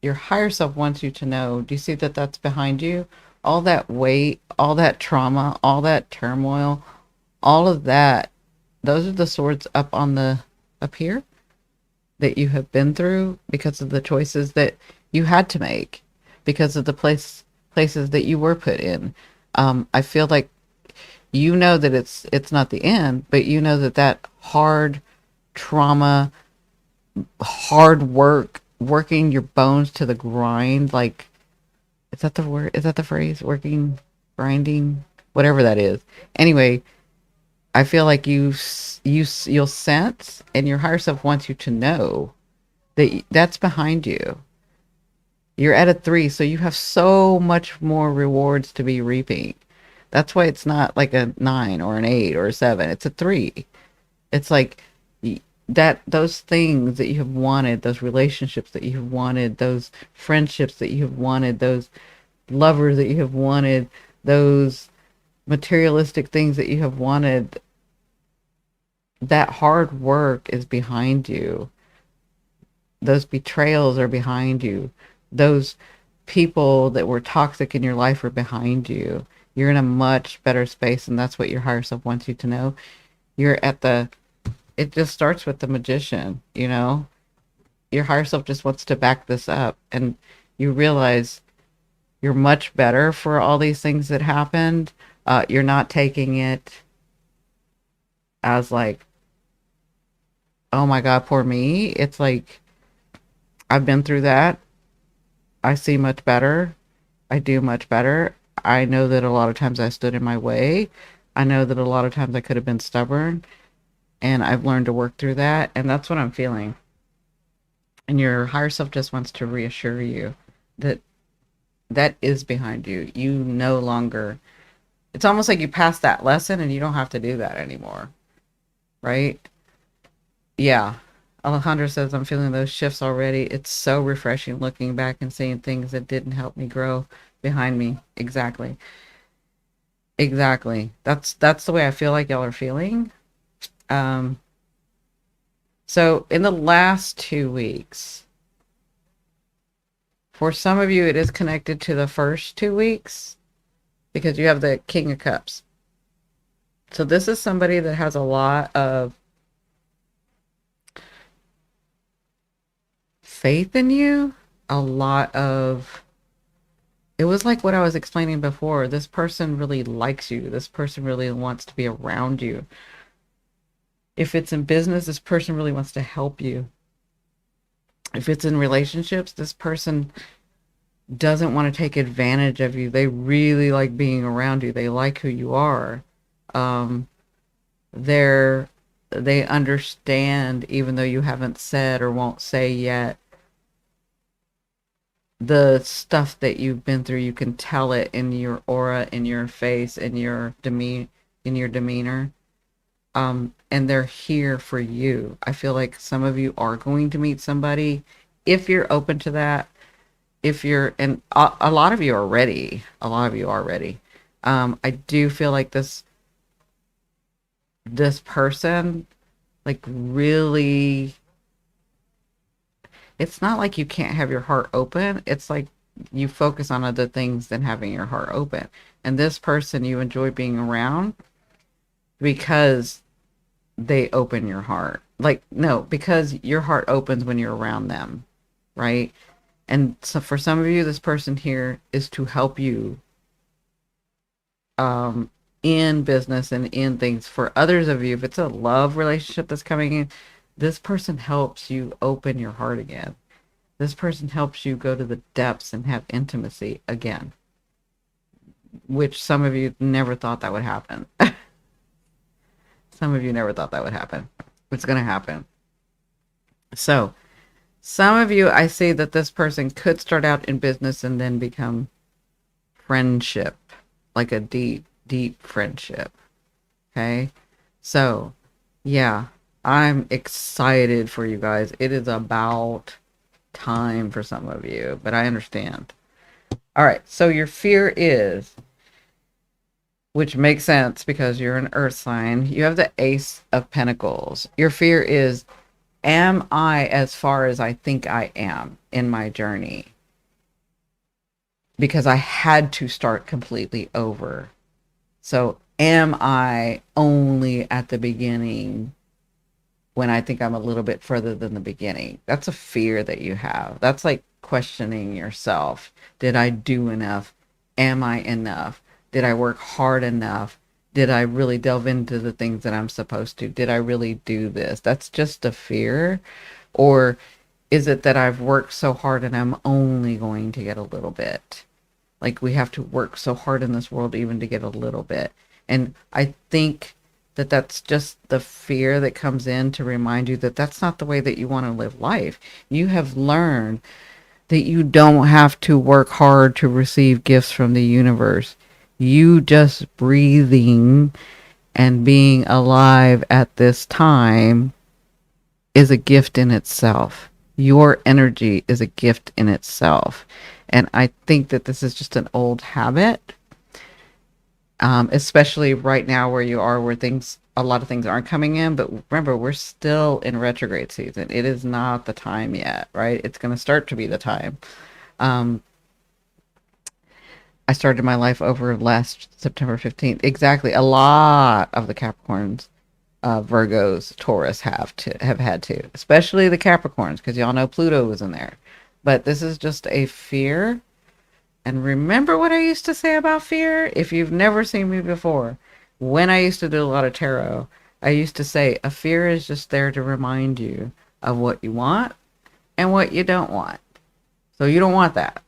your higher self wants you to know, do you see that that's behind you? All that weight, all that trauma, all that turmoil, all of that, those are the swords up here that you have been through because of the choices that you had to make, because of the places that you were put in. I feel like you know that it's not the end, but you know that that hard trauma, hard work, working your bones to the grind, like, is that the word? Is that the phrase? Working, grinding, whatever that is. Anyway, I feel like you'll sense, and your higher self wants you to know that that's behind you. You're at a 3, so you have so much more rewards to be reaping. That's why it's not like a 9 or an 8 or a 7. It's a 3. It's like that, those things that you have wanted, those relationships that you have wanted, those friendships that you have wanted, those lovers that you have wanted, those materialistic things that you have wanted, that hard work is behind you. Those betrayals are behind you. Those people that were toxic in your life are behind you. You're in a much better space, and that's what your higher self wants you to know. You're at the, it just starts with the Magician, you know? Your higher self just wants to back this up, and you realize you're much better for all these things that happened. You're not taking it as like, oh my God, poor me. It's like, I've been through that. I see much better. I do much better. I know that a lot of times I stood in my way. I know that a lot of times I could have been stubborn, and I've learned to work through that. And that's what I'm feeling. And your higher self just wants to reassure you that that is behind you. You no longer, it's almost like you passed that lesson and you don't have to do that anymore. Right? Yeah. Alejandra says, I'm feeling those shifts already. It's so refreshing looking back and seeing things that didn't help me grow behind me. Exactly. Exactly. That's the way I feel like y'all are feeling. Um, so in the last 2 weeks, for some of you, it is connected to the first 2 weeks because you have the King of Cups. So this is somebody that has a lot of faith in you, a lot of, it was like what I was explaining before. This person really likes you. This person really wants to be around you. If it's in business, this person really wants to help you. If it's in relationships, this person doesn't want to take advantage of you. They really like being around you. They like who you are. Um, they're they understand, even though you haven't said or won't say yet, the stuff that you've been through. You can tell it in your aura, in your face, in your demeanor. And they're here for you. I feel like some of you are going to meet somebody if you're open to that. If you're, and a lot of you are ready. A lot of you are ready. I do feel like this person, like, really, it's not like you can't have your heart open. It's like you focus on other things than having your heart open. And this person you enjoy being around because they open your heart. Like, no, because your heart opens when you're around them, right? And so for some of you, this person here is to help you um in business and in things. For others of you, if it's a love relationship that's coming in, this person helps you open your heart again. This person helps you go to the depths and have intimacy again, which some of you never thought that would happen. Some of you never thought that would happen. It's going to happen. So some of you, I see that this person could start out in business and then become friendship, like a deep, deep friendship. Okay. So yeah, I'm excited for you guys. It is about time for some of you, but I understand. All right. So your fear is, which makes sense because you're an earth sign. You have the Ace of Pentacles. Your fear is, am I as far as I think I am in my journey? Because I had to start completely over. So am I only at the beginning when I think I'm a little bit further than the beginning? That's a fear that you have. That's like questioning yourself. Did I do enough? Am I enough? Did I work hard enough? Did I really delve into the things that I'm supposed to? Did I really do this? That's just a fear. Or is it that I've worked so hard and I'm only going to get a little bit? Like we have to work so hard in this world even to get a little bit. And I think that that's just the fear that comes in to remind you that that's not the way that you want to live life. You have learned that you don't have to work hard to receive gifts from the universe. You just breathing and being alive at this time is a gift in itself. Your energy is a gift in itself. And I think that this is just an old habit, especially right now where you are, where a lot of things aren't coming in. But remember, we're still in retrograde season. It is not the time yet, right? It's going to start to be the time. Um, I started my life over last September 15th. Exactly. A lot of the Capricorns, Virgos, Taurus have had to, especially the Capricorns, because y'all know Pluto was in there. But this is just a fear. And remember what I used to say about fear? If you've never seen me before, when I used to do a lot of tarot, I used to say a fear is just there to remind you of what you want and what you don't want. So you don't want that.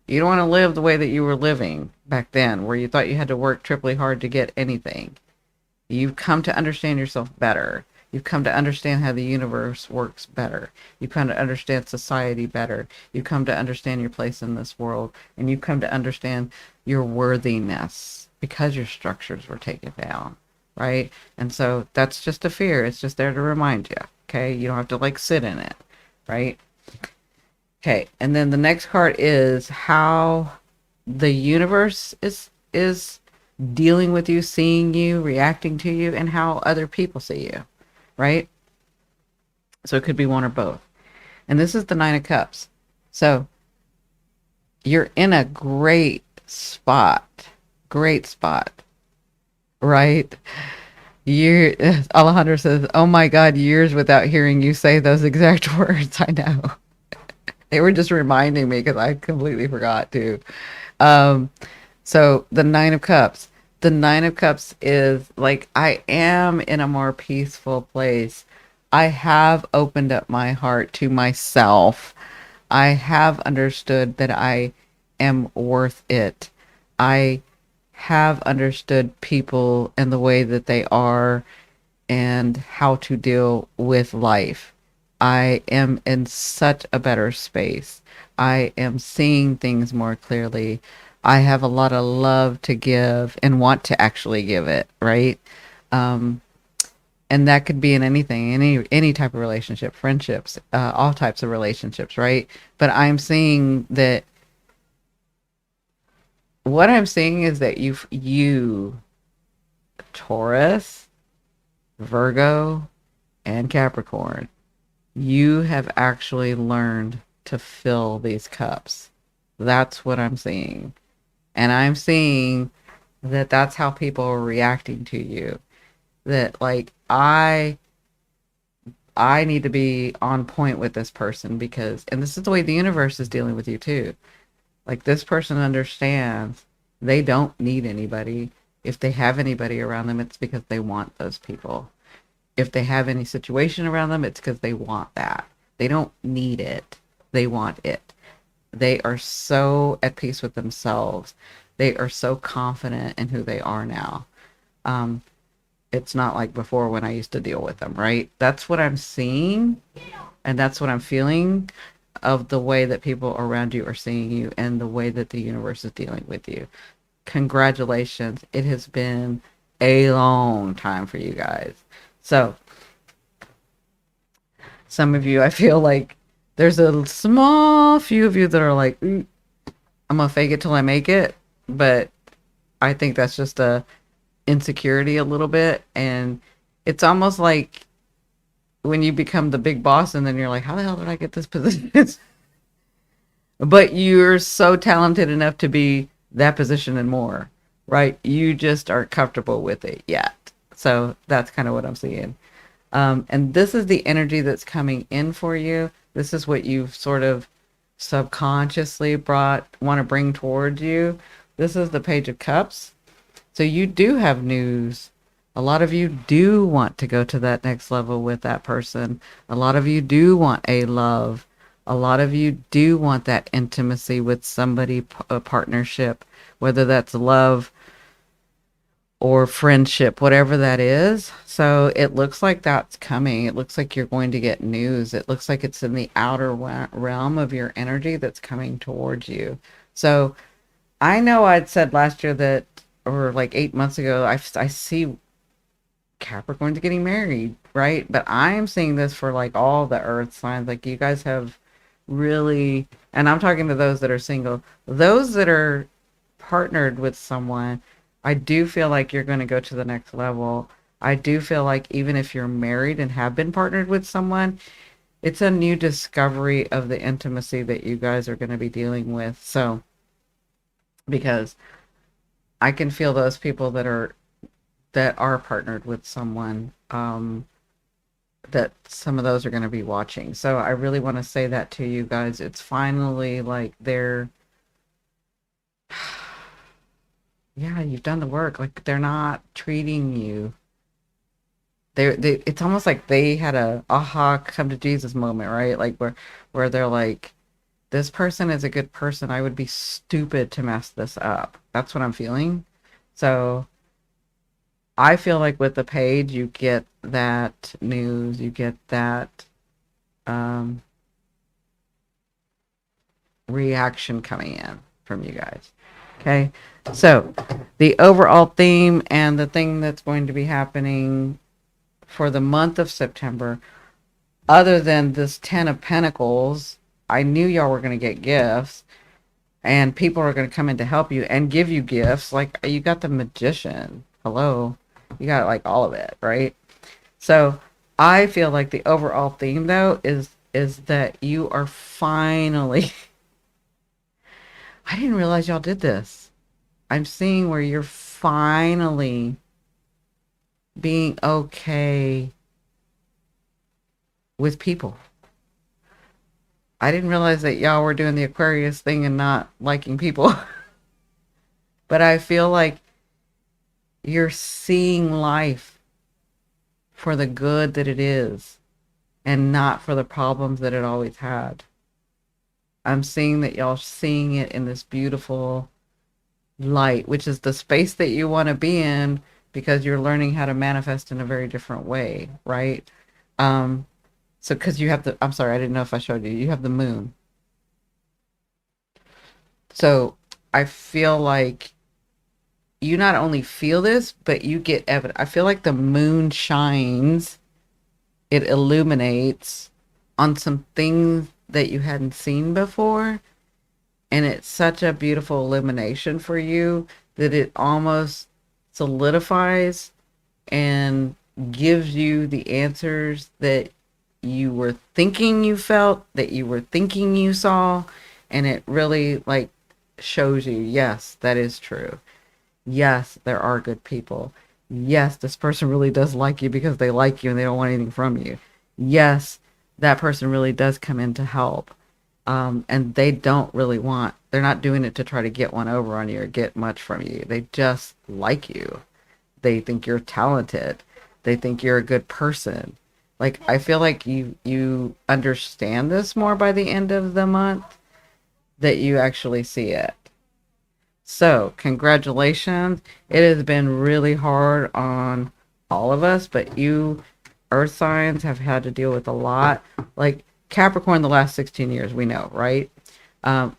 You don't want to live the way that you were living back then, where you thought you had to work triply hard to get anything. You've come to understand yourself better. You've come to understand how the universe works better. You've come to understand society better. You've come to understand your place in this world. And you've come to understand your worthiness because your structures were taken down, right? And so that's just a fear. It's just there to remind you, okay? You don't have to like sit in it, right? Okay, and then the next card is how the universe is dealing with you, seeing you, reacting to you, and how other people see you, right? So it could be one or both. And this is the Nine of Cups. So you're in a great spot, right? You, Alejandro says, "Oh my God, years without hearing you say those exact words." I know. They were just reminding me because I completely forgot to. Um, so the Nine of Cups. The Nine of Cups is like, I am in a more peaceful place. I have opened up my heart to myself. I have understood that I am worth it. I have understood people and the way that they are and how to deal with life. I am in such a better space. I am seeing things more clearly. I have a lot of love to give and want to actually give it, right? Um, and that could be in anything, any type of relationship, friendships, all types of relationships, right? But I'm seeing that what I'm seeing is that you, Taurus, Virgo, and Capricorn, you have actually learned to fill these cups. That's what I'm seeing. And I'm seeing that that's how people are reacting to you. That like I need to be on point with this person because and this is the way the universe is dealing with you too. Like this person understands they don't need anybody. If they have anybody around them, it's because they want those people. If they have any situation around them, it's because they want that. They don't need it. They want it. They are so at peace with themselves. They are so confident in who they are now. Um, it's not like before when I used to deal with them, right? That's what I'm seeing, and that's what I'm feeling of the way that people around you are seeing you and the way that the universe is dealing with you. Congratulations. It has been a long time for you guys. So, some of you, I feel like there's a small few of you that are like, "Ooh," I'm gonna fake it till I make it, but I think that's just a insecurity a little bit, and it's almost like when you become the big boss and then you're like, how the hell did I get this position? But you're so talented enough to be that position and more, right? You just aren't comfortable with it yet. So that's kind of what I'm seeing. And this is the energy that's coming in for you. This is what you've sort of subconsciously want to bring towards you. This is the Page of Cups. So you do have news. A lot of you do want to go to that next level with that person. A lot of you do want a love. A lot of you do want that intimacy with somebody, a partnership, whether that's love or friendship, whatever that is. So it looks like that's coming. It looks like you're going to get news. It looks like it's in the outer realm of your energy that's coming towards you. So I know I'd said last year that, or like 8 months ago, I see Capricorns getting married, right? But I'm seeing this for like all the earth signs. Like you guys have really, and I'm talking to those that are single, those that are partnered with someone, I do feel like you're going to go to the next level. I do feel like even if you're married and have been partnered with someone, it's a new discovery of the intimacy that you guys are going to be dealing with. So, because I can feel those people that are partnered with someone, that some of those are going to be watching. So I really want to say that to you guys. It's finally like they're, yeah, you've done the work. Like they're not treating you. It's almost like they had a aha come to Jesus moment, right? Like where they're like, this person is a good person. I would be stupid to mess this up. That's what I'm feeling. So I feel like with the page, you get that news, you get that um, reaction coming in from you guys. Okay. So the overall theme and the thing that's going to be happening for the month of September, other than this 10 of Pentacles, I knew y'all were going to get gifts and people are going to come in to help you and give you gifts. Like you got the Magician. Hello. You got like all of it, right? So I feel like the overall theme though is that you are finally I didn't realize y'all did this. I'm seeing where you're finally being okay with people. I didn't realize that y'all were doing the Aquarius thing and not liking people. But I feel like you're seeing life for the good that it is and not for the problems that it always had. I'm seeing that y'all seeing it in this beautiful light, which is the space that you want to be in because you're learning how to manifest in a very different way, right? So because you have I'm sorry, I didn't know if I showed you. You have the moon. So I feel like you not only feel this, but you get evidence. I feel like the moon shines, it illuminates on some things that you hadn't seen before. And it's such a beautiful illumination for you that it almost solidifies and gives you the answers that you were thinking you felt, that you were thinking you saw. And it really like shows you, yes, that is true. Yes, there are good people. Yes, this person really does like you because they like you and they don't want anything from you. Yes, that person really does come in to help. And they don't really they're not doing it to try to get one over on you or get much from you. They just like you. They think you're talented. They think you're a good person. Like, I feel like you understand this more by the end of the month, that you actually see it. So, congratulations. It has been really hard on all of us, but you earth signs have had to deal with a lot. Like Capricorn the last 16 years, we know, right? Um,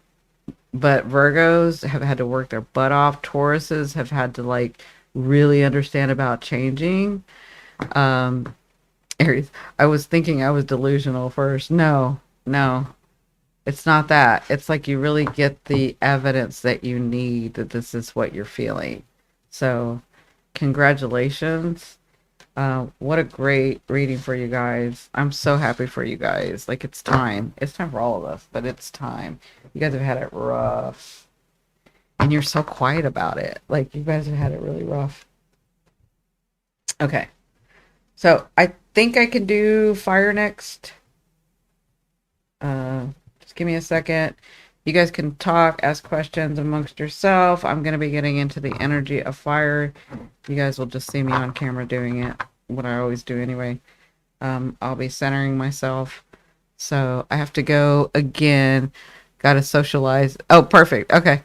but Virgos have had to work their butt off. Tauruses have had to like really understand about changing. Um, Aries, I was thinking I was delusional first. No, no. It's not that. It's like you really get the evidence that you need that this is what you're feeling. So, congratulations. What a great reading for you guys. I'm so happy for you guys. Like, it's time. It's time for all of us, but it's time. You guys have had it rough. And you're so quiet about it. Like, you guys have had it really rough. Okay. So, I think I can do fire next. Just give me a second. You guys can talk, ask questions amongst yourself. I'm going to be getting into the energy of fire. You guys will just see me on camera doing it, what I always do anyway. I'll be centering myself. So I have to go again. Got to socialize. Oh, perfect. Okay.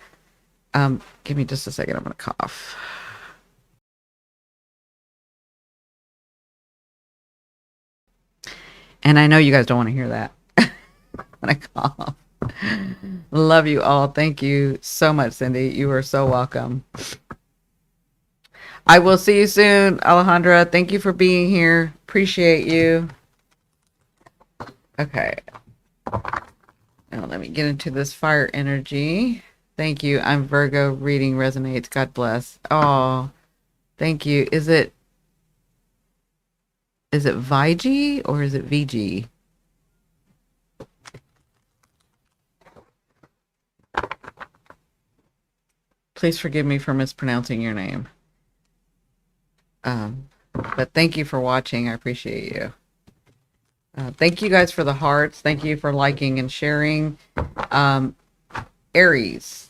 Give me just a second. I'm going to cough. And I know you guys don't want to hear that when I cough. Love you all. Thank you so much, Cindy. You are so welcome. I will see you soon, Alejandra. Thank you for being here. Appreciate you. Okay. Now let me get into this fire energy. Thank you. I'm Virgo. Reading resonates. God bless. Oh, thank you. Is it Vigi or is it VG? Please forgive me for mispronouncing your name. But thank you for watching. I appreciate you. Thank you guys for the hearts. Thank you for liking and sharing. Aries.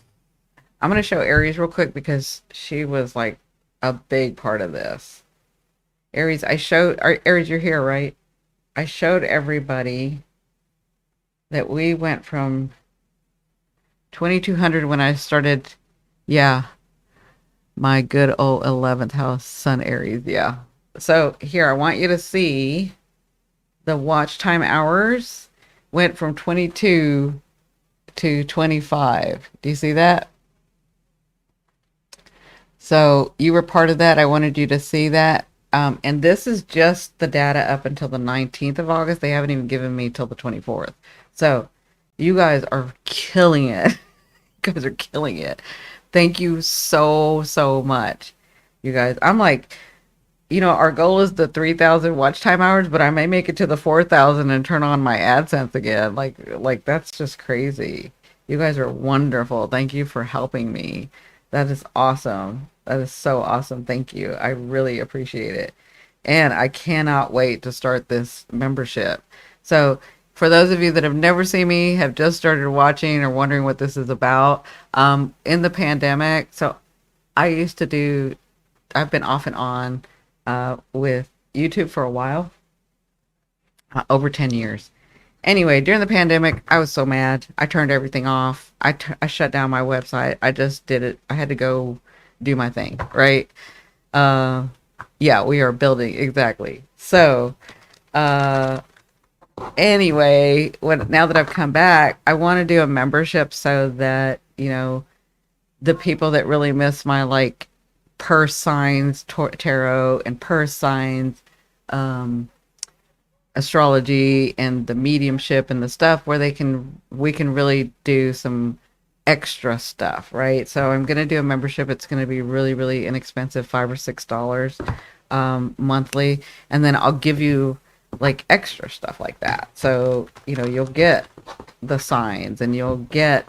I'm going to show Aries real quick because she was like a big part of this. Aries, Aries, you're here, right? I showed everybody that we went from 2200 when I started. Yeah. My good old 11th house, Sun Aries. Yeah. So here, I want you to see the watch time hours went from 22 to 25. Do you see that? So you were part of that. I wanted you to see that. And this is just the data up until the 19th of August. They haven't even given me till the 24th. So you guys are killing it. You guys are killing it. Thank you so much. You guys, I'm like, our goal is the 3,000 watch time hours, but I may make it to the 4,000 and turn on my AdSense again. Like that's just crazy. You guys are wonderful. Thank you for helping me. That is awesome. That is so awesome. Thank you. I really appreciate it. And I cannot wait to start this membership. So for those of you that have never seen me, have just started watching or wondering what this is about, in the pandemic, so I've been off and on with YouTube for a while, over 10 years. Anyway, during the pandemic, I was so mad. I turned everything off. I shut down my website. I just did it. I had to go do my thing, right? Yeah, we are building. Exactly. So, anyway, now that I've come back, I want to do a membership so that, the people that really miss my like per signs tarot and per signs astrology and the mediumship and the stuff where we can really do some extra stuff, right? So I'm going to do a membership. It's going to be really, really inexpensive, $5 or $6 monthly. And then I'll give you like extra stuff like that. So, you'll get the signs and you'll get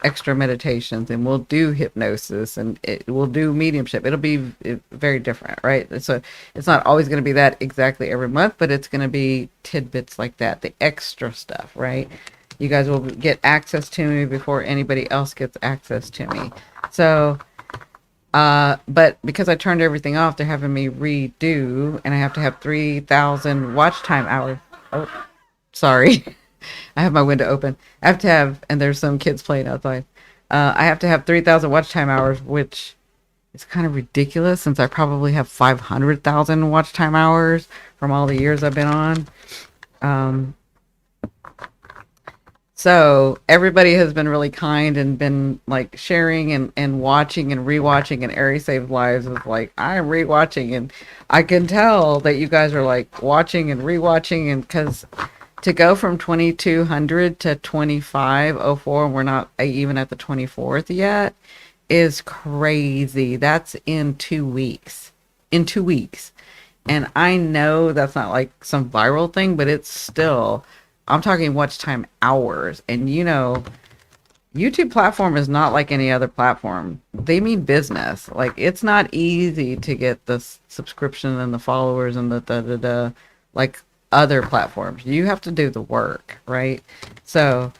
extra meditations and we'll do hypnosis and we'll do mediumship. It'll be very different, right? So it's not always going to be that exactly every month, but it's going to be tidbits like that, the extra stuff, right? You guys will get access to me before anybody else gets access to me. So, but because I turned everything off, they're having me redo, and I have to have 3,000 watch time hours. Oh, sorry. I have my window open. I have to have, and there's some kids playing outside. I have to have 3,000 watch time hours, which is kind of ridiculous since I probably have 500,000 watch time hours from all the years I've been on. So everybody has been really kind and been like sharing and watching and rewatching, and Aries Saved Lives is like, I'm rewatching, and I can tell that you guys are like watching and rewatching, and because To go from 2200 to 2504, and we're not even at the 24th yet, is crazy. That's in 2 weeks. In 2 weeks. And I know that's not like some viral thing, but it's still, I'm talking watch time hours. And YouTube platform is not like any other platform. They mean business. Like it's not easy to get the subscription and the followers and the like other platforms. You have to do the work, right? So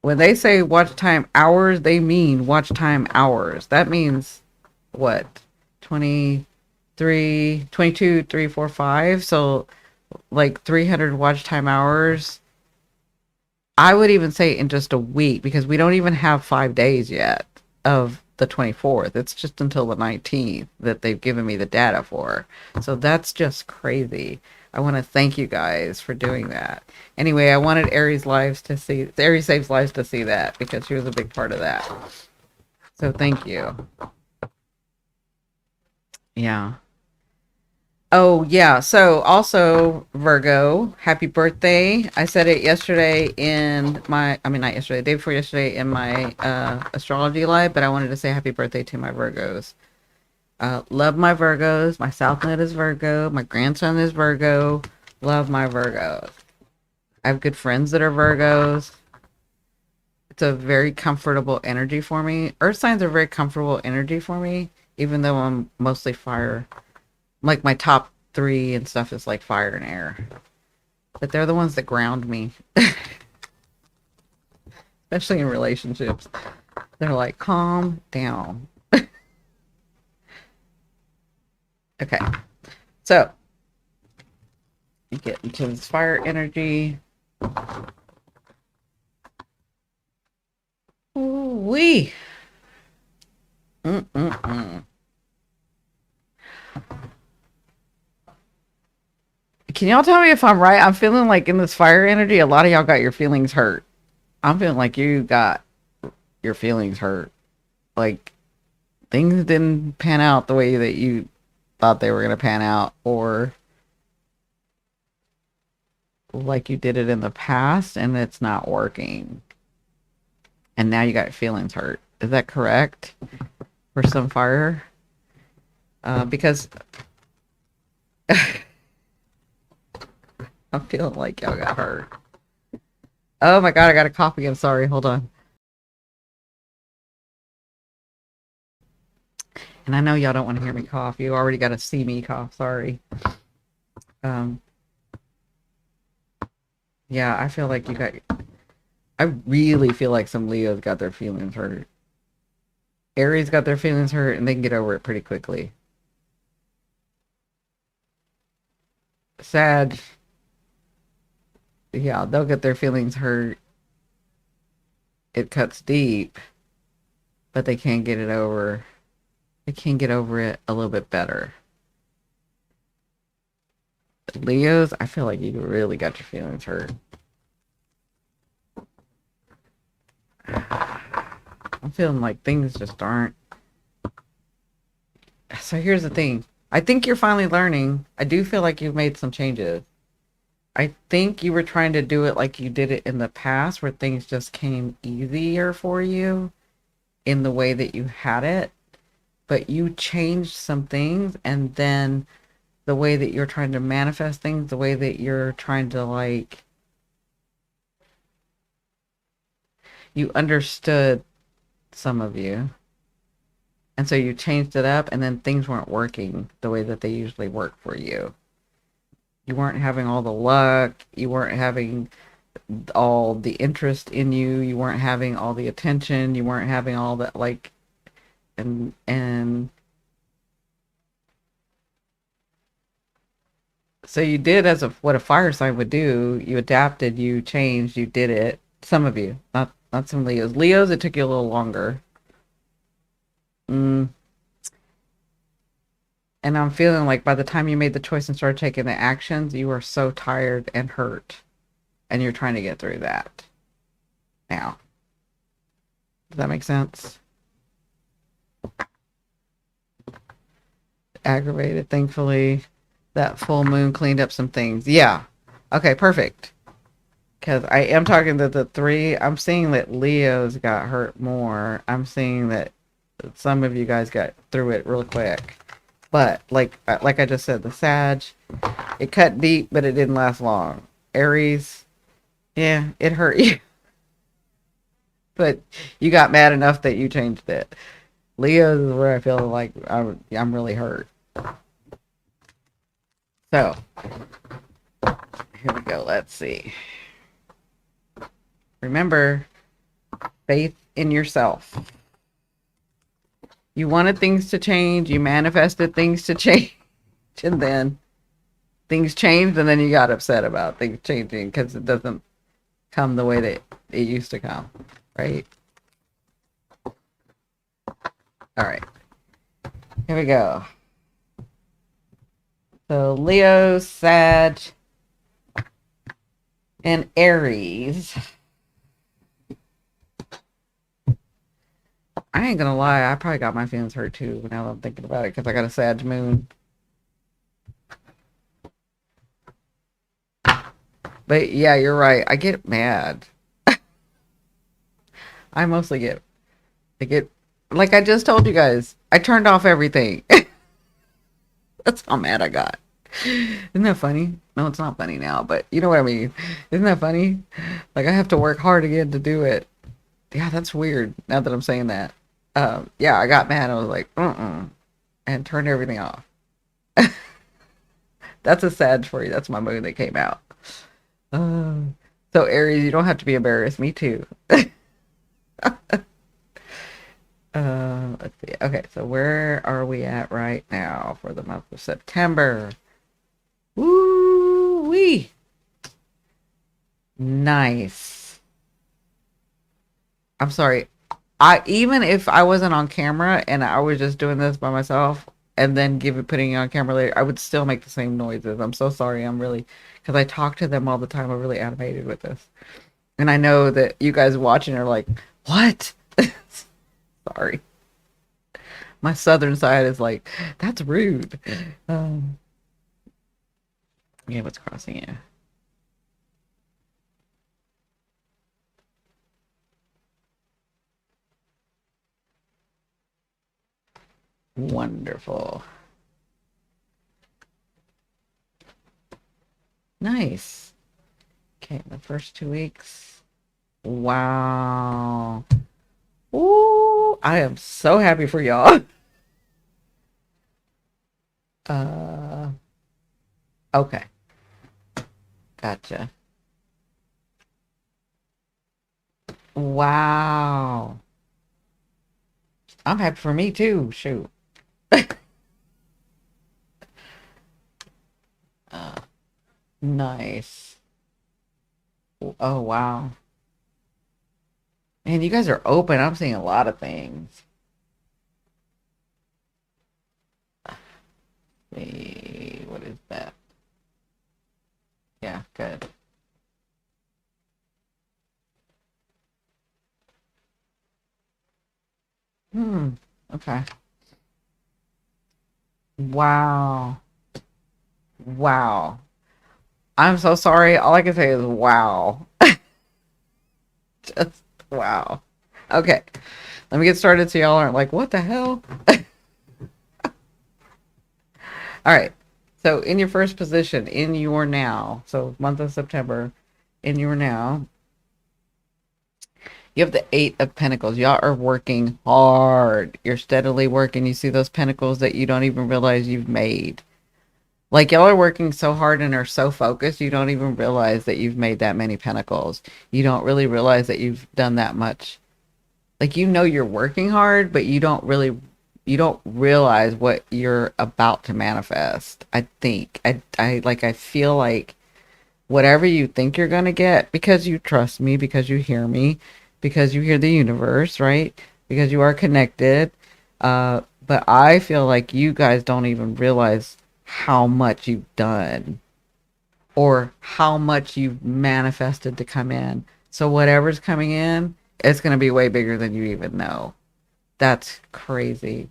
when they say watch time hours, they mean watch time hours. That means what? 23, 22, 3, 4, 5. So like 300 watch time hours. I would even say in just a week because we don't even have 5 days yet of the 24th. It's just until the 19th that they've given me the data for. So that's just crazy. I want to thank you guys for doing that. Anyway, I wanted Aries Saves Lives to see that because she was a big part of that. So thank you. Yeah. Oh, yeah. So also, Virgo, happy birthday. I said it yesterday not yesterday, the day before yesterday in my astrology live, but I wanted to say happy birthday to my Virgos. Love my Virgos. My South Node is Virgo. My grandson is Virgo. Love my Virgos. I have good friends that are Virgos. It's a very comfortable energy for me. Earth signs are very comfortable energy for me, even though I'm mostly fire. Like my top three and stuff is like fire and air. But they're the ones that ground me. Especially in relationships. They're like, calm down. Okay. So you get into this fire energy. Ooh-wee. Mm-mm-mm. Can y'all tell me if I'm right? I'm feeling like in this fire energy, a lot of y'all got your feelings hurt. I'm feeling like you got your feelings hurt. Like things didn't pan out the way that you thought they were going to pan out, or like you did it in the past and it's not working. And now you got your feelings hurt. Is that correct? For some fire? Because I'm feeling like y'all got hurt. Oh my god, I got a cough again. Sorry, hold on. And I know y'all don't want to hear me cough. You already got to see me cough. Sorry. Um, yeah, I feel like I really feel like some Leos got their feelings hurt. Aries got their feelings hurt and they can get over it pretty quickly. Sad. Yeah, they'll get their feelings hurt. It cuts deep, but they can't get it over. They can get over it a little bit better. Leos, I feel like you really got your feelings hurt. I'm feeling like things just aren't. So here's the thing. I think you're finally learning. I do feel like you've made some changes. I think you were trying to do it like you did it in the past, where things just came easier for you in the way that you had it. But you changed some things, and then the way that you're trying to manifest things, the way that you're trying to like, you understood some of you. And so you changed it up, and then things weren't working the way that they usually work for you. You weren't having all the luck. You weren't having all the interest in you. You weren't having all the attention. You weren't having all that like, and so you did as what a fire sign would do. You adapted, you changed, you did it. Some of you, not some Leos. Leos, it took you a little longer. Mm. And I'm feeling like by the time you made the choice and started taking the actions, you were so tired and hurt. And you're trying to get through that now. Does that make sense? Aggravated, thankfully. That full moon cleaned up some things. Yeah. Okay, perfect. because I am talking to the three. I'm seeing that Leo's got hurt more. I'm seeing that some of you guys got through it real quick. But like I just said, the Sag, it cut deep, but it didn't last long. Aries, yeah, it hurt you, but you got mad enough that you changed it. Leo is where I feel like I'm really hurt. So here we go. Let's see. Remember, faith in yourself. You wanted things to change. You manifested things to change, and then things changed, and then you got upset about things changing because it doesn't come the way that it used to come, right? All right, here we go. So Leo, Sag, and Aries. I ain't gonna lie, I probably got my feelings hurt too now that I'm thinking about it because I got a Sag moon. But yeah, you're right. I get mad. I mostly get like I just told you guys. I turned off everything. That's how mad I got. Isn't that funny? No, it's not funny now, but you know what I mean. Isn't that funny? Like I have to work hard again to do it. Yeah, that's weird. Now that I'm saying that. Yeah, I got mad. I was like, and turned everything off. That's a sad for you. That's my moon that came out. Uh, so Aries, you don't have to be embarrassed. Me too. Let's see. Okay, so where are we at right now for the month of September? Woo wee! Nice. I'm sorry. I even if I wasn't on camera and I was just doing this by myself and then putting it on camera later, I would still make the same noises. I'm so sorry. I'm really because I talk to them all the time. I'm really animated with this, and I know that you guys watching are like, "What?" Sorry. My southern side is like, "That's rude." Um, yeah, what's crossing you? Wonderful. Nice. Okay, the first 2 weeks. Wow. Ooh, I am so happy for y'all. Uh, okay, gotcha. Wow. I'm happy for me too. Shoot. Uh, nice. Oh, wow. Man, you guys are open. I'm seeing a lot of things. See, what is that? Yeah, good. Okay. Wow. Wow. I'm so sorry. All I can say is wow. Just wow. Okay. Let me get started so y'all aren't like, what the hell? All right. So in your first position, in your now, so month of September, in your now, you have the Eight of Pentacles. Y'all are working hard. You're steadily working. You see those pentacles that you don't even realize you've made. Like y'all are working so hard and are so focused, you don't even realize that you've made that many pentacles. You don't really realize that you've done that much. Like you know you're working hard, but you don't realize what you're about to manifest. I think I feel like whatever you think you're going to get because you trust me, because you hear me, because you hear the universe, right? Because you are connected. But I feel like you guys don't even realize how much you've done or how much you've manifested to come in. So whatever's coming in, it's going to be way bigger than you even know. That's crazy.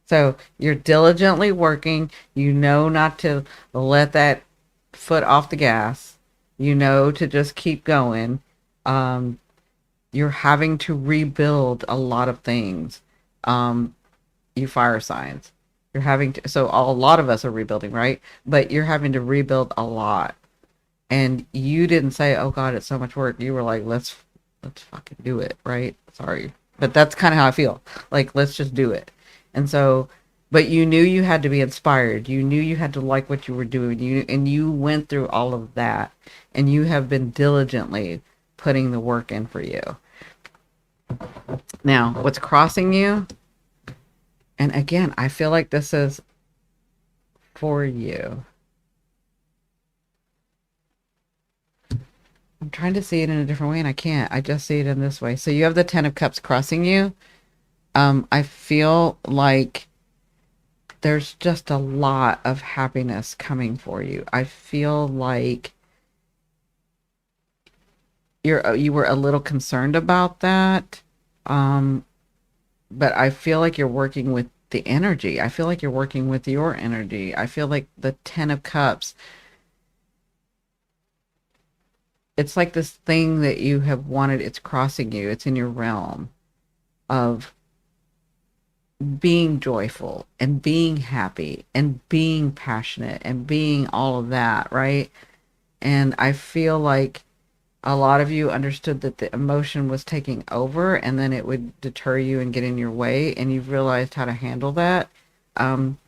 So you're diligently working. You know not to let that foot off the gas. You know to just keep going. Um, you're having to rebuild a lot of things. Um, you fire signs. You're having to, so a lot of us are rebuilding, right? But you're having to rebuild a lot. And you didn't say, "Oh God, it's so much work." You were like, let's fucking do it, right? Sorry, but that's kind of how I feel. Like, let's just do it. And so, but you knew you had to be inspired. You knew you had to like what you were doing. You went through all of that, and you have been diligently putting the work in for you. Now, what's crossing you? And again, I feel like this is for you. I'm trying to see it in a different way and I can't. I just see it in this way. So you have the 10 of cups crossing you. I feel like there's just a lot of happiness coming for you. I feel like you were a little concerned about that. Um, but I feel like you're working with the energy. I feel like you're working with your energy. I feel like the 10 of cups, it's like this thing that you have wanted, it's crossing you. It's in your realm of being joyful and being happy and being passionate and being all of that, right? And I feel like a lot of you understood that the emotion was taking over and then it would deter you and get in your way, and you've realized how to handle that. Um,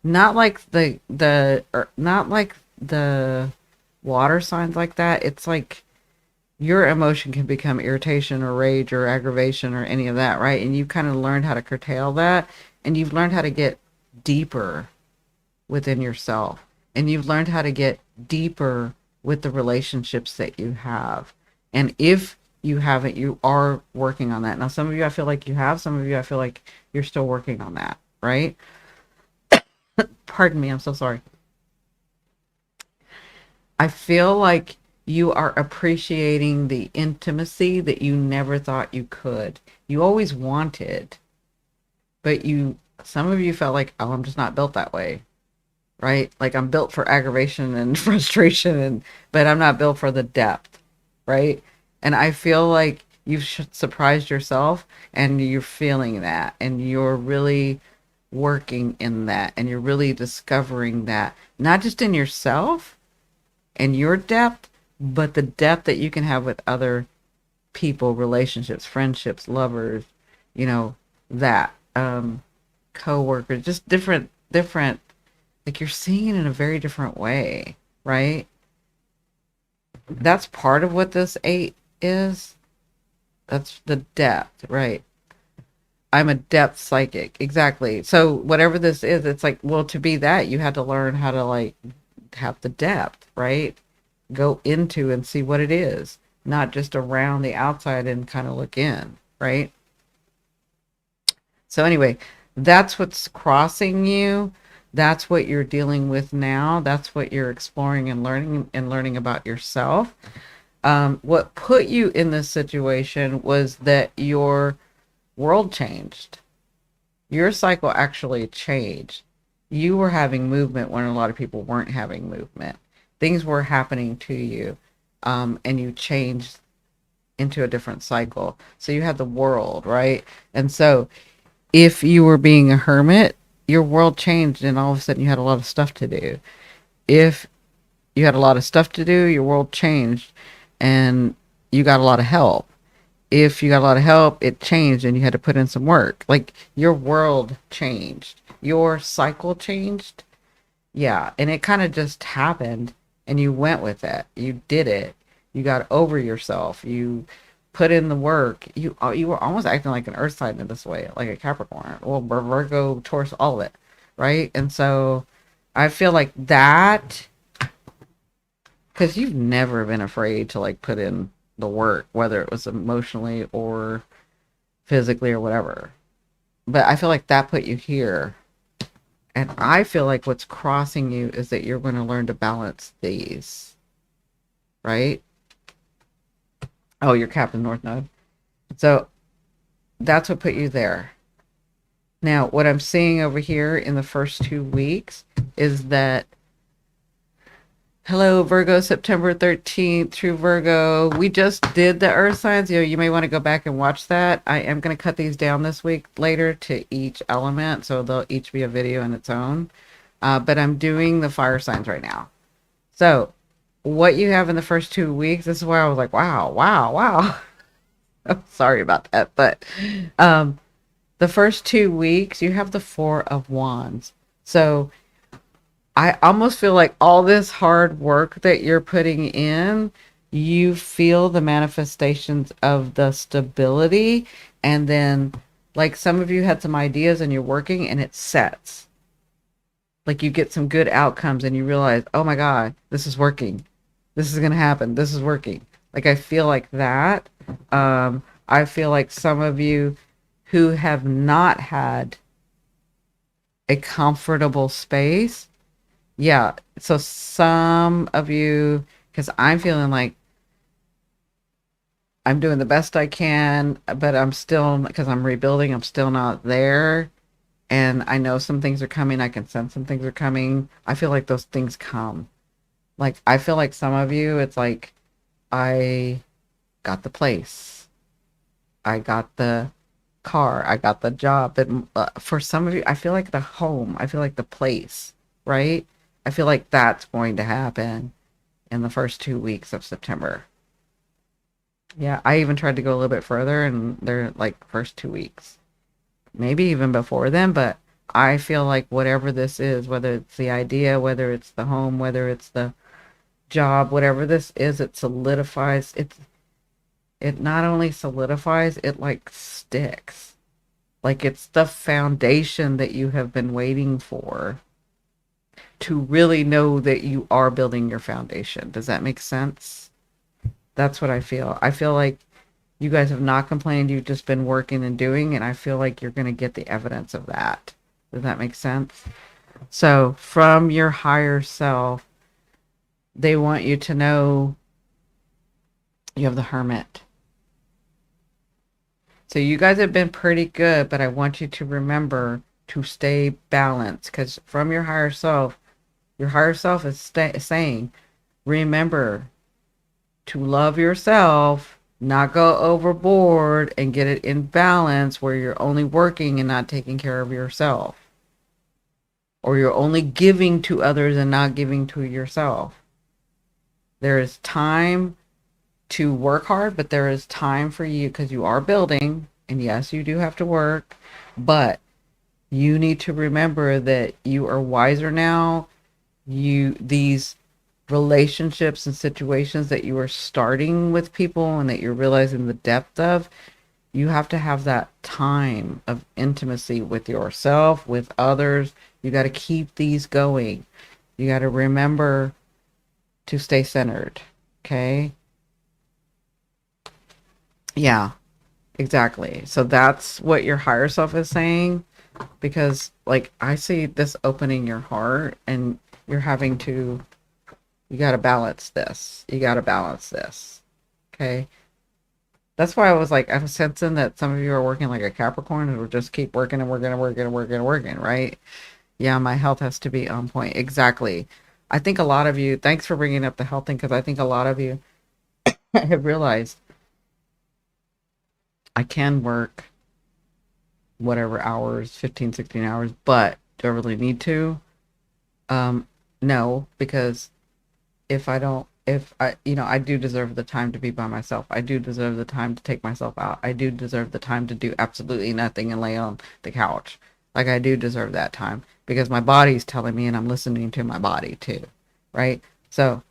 not like not like the water signs like that. It's like your emotion can become irritation or rage or aggravation or any of that, right? And you've kind of learned how to curtail that, and you've learned how to get deeper within yourself, and you've learned how to get deeper with the relationships that you have. And if you haven't, you are working on that. Now, some of you I feel like you have, some of you I feel like you're still working on that, right? Pardon me, I'm so sorry. I feel like you are appreciating the intimacy that you never thought you could. You always wanted, but some of you felt like, oh, I'm just not built that way, right? Like I'm built for aggravation and frustration, but I'm not built for the depth, right? And I feel like you've surprised yourself, and you're feeling that, and you're really working in that, and you're really discovering that, not just in yourself and your depth, but the depth that you can have with other people, relationships, friendships, lovers, you know, that co-workers, just different, like you're seeing it in a very different way, right? That's part of what this 8 is. That's the depth, right? I'm a depth psychic. Exactly. So whatever this is, it's like, well, to be that, you had to learn how to like have the depth, right? Go into and see what it is, not just around the outside and kind of look in, right? So anyway, that's what's crossing you. That's what you're dealing with now. That's what you're exploring and learning about yourself. What put you in this situation was that your world changed. Your cycle actually changed. You were having movement when a lot of people weren't having movement. Things were happening to you, and you changed into a different cycle. So you had the world, right? And so if you were being a hermit, your world changed and all of a sudden you had a lot of stuff to do. If you had a lot of stuff to do, your world changed and you got a lot of help. If you got a lot of help, it changed and you had to put in some work. Like your world changed, your cycle changed. Yeah, and it kind of just happened and you went with it. You did it. You got over yourself. You put in the work. You were almost acting like an earth sign in this way, like a Capricorn. Well, Virgo, Taurus, all of it, right? And so I feel like that, because you've never been afraid to like put in the work, whether it was emotionally or physically or whatever. But I feel like that put you here. And I feel like what's crossing you is that you're going to learn to balance these, right? Oh, you're Captain North Node. So that's what put you there. Now, what I'm seeing over here in the first 2 weeks is that Hello, Virgo, September 13th, True Virgo. We just did the Earth signs. You may want to go back and watch that. I am going to cut these down this week later to each element, so they'll each be a video in its own. But I'm doing the fire signs right now. So, what you have in the first 2 weeks, this is why I was like, wow, wow, wow. I'm sorry about that. But um, the first 2 weeks, you have the Four of Wands. So, I almost feel like all this hard work that you're putting in, you feel the manifestations of the stability. And then, like, some of you had some ideas and you're working and it sets. Like, you get some good outcomes and you realize, oh my God, this is working. This is going to happen. This is working. Like, I feel like that. I feel like some of you who have not had a comfortable space, yeah. So some of you, because I'm feeling like I'm doing the best I can, but I'm still, because I'm rebuilding, I'm still not there. And I know some things are coming. I can sense some things are coming. I feel like those things come. Like, I feel like some of you, it's like, I got the place, I got the car, I got the job. But for some of you, I feel like the home, I feel like the place, right? I feel like that's going to happen in the first 2 weeks of September. Yeah, I even tried to go a little bit further and they're like first 2 weeks. Maybe even before then, but I feel like whatever this is, whether it's the idea, whether it's the home, whether it's the job, whatever this is, it solidifies. It not only solidifies, it like sticks. Like it's the foundation that you have been waiting for to really know that you are building your foundation. Does that make sense? That's what I feel. I feel like you guys have not complained. You've just been working and doing, and I feel like you're going to get the evidence of that. Does that make sense? So, from your higher self, they want you to know you have the Hermit. So, you guys have been pretty good, but I want you to remember to stay balanced because from your higher self is saying, remember to love yourself, not go overboard and get it in balance where you're only working and not taking care of yourself. Or you're only giving to others and not giving to yourself. There is time to work hard, but there is time for you because you are building. And yes, you do have to work, but you need to remember that you are wiser now. These relationships and situations that you are starting with people and that you're realizing the depth of, you have to have that time of intimacy with yourself, with others. You got to keep these going. You got to remember to stay centered. Okay. Yeah, exactly. So that's what your higher self is saying, because like I see this opening your heart and you're having to, you got to balance this. You got to balance this. Okay. That's why I was like, I'm sensing that some of you are working like a Capricorn and will just keep working and working and working and working and working, right? Yeah, my health has to be on point. Exactly. I think a lot of you, thanks for bringing up the health thing, because I think a lot of you have realized I can work whatever hours, 15, 16 hours, but do I really need to? No, because if I, I do deserve the time to be by myself. I do deserve the time to take myself out. I do deserve the time to do absolutely nothing and lay on the couch. Like I do deserve that time because my body's telling me and I'm listening to my body too, right? So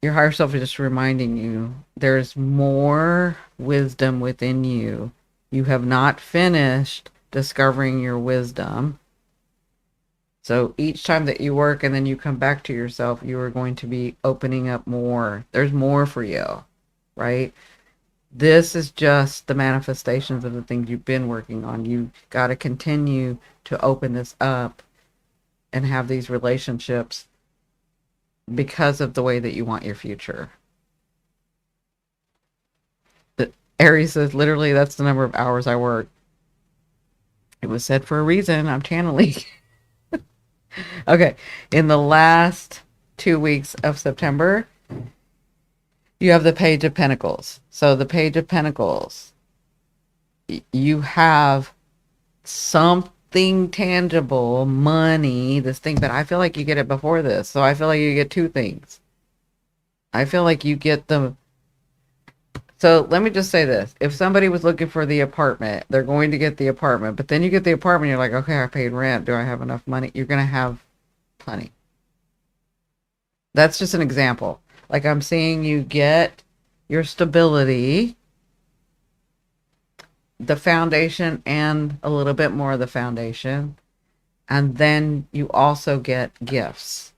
your higher self is just reminding you there's more wisdom within you. You have not finished discovering your wisdom. So each time that you work and then you come back to yourself, you are going to be opening up more. There's more for you, right? This is just the manifestations of the things you've been working on. You got to continue to open this up and have these relationships because of the way that you want your future. The Aries says, literally, that's the number of hours I work. It was said for a reason. I'm channeling. Okay. In the last 2 weeks of September, you have the Page of Pentacles. So the Page of Pentacles, you have something tangible, money, this thing, but I feel like you get it before this. So I feel like you get two things. I feel like you get the. So let me just say this. If somebody was looking for the apartment, they're going to get the apartment, but then you get the apartment, you're like, okay, I paid rent. Do I have enough money? You're going to have plenty. That's just an example. Like I'm seeing you get your stability, the foundation, and a little bit more of the foundation. And then you also get gifts.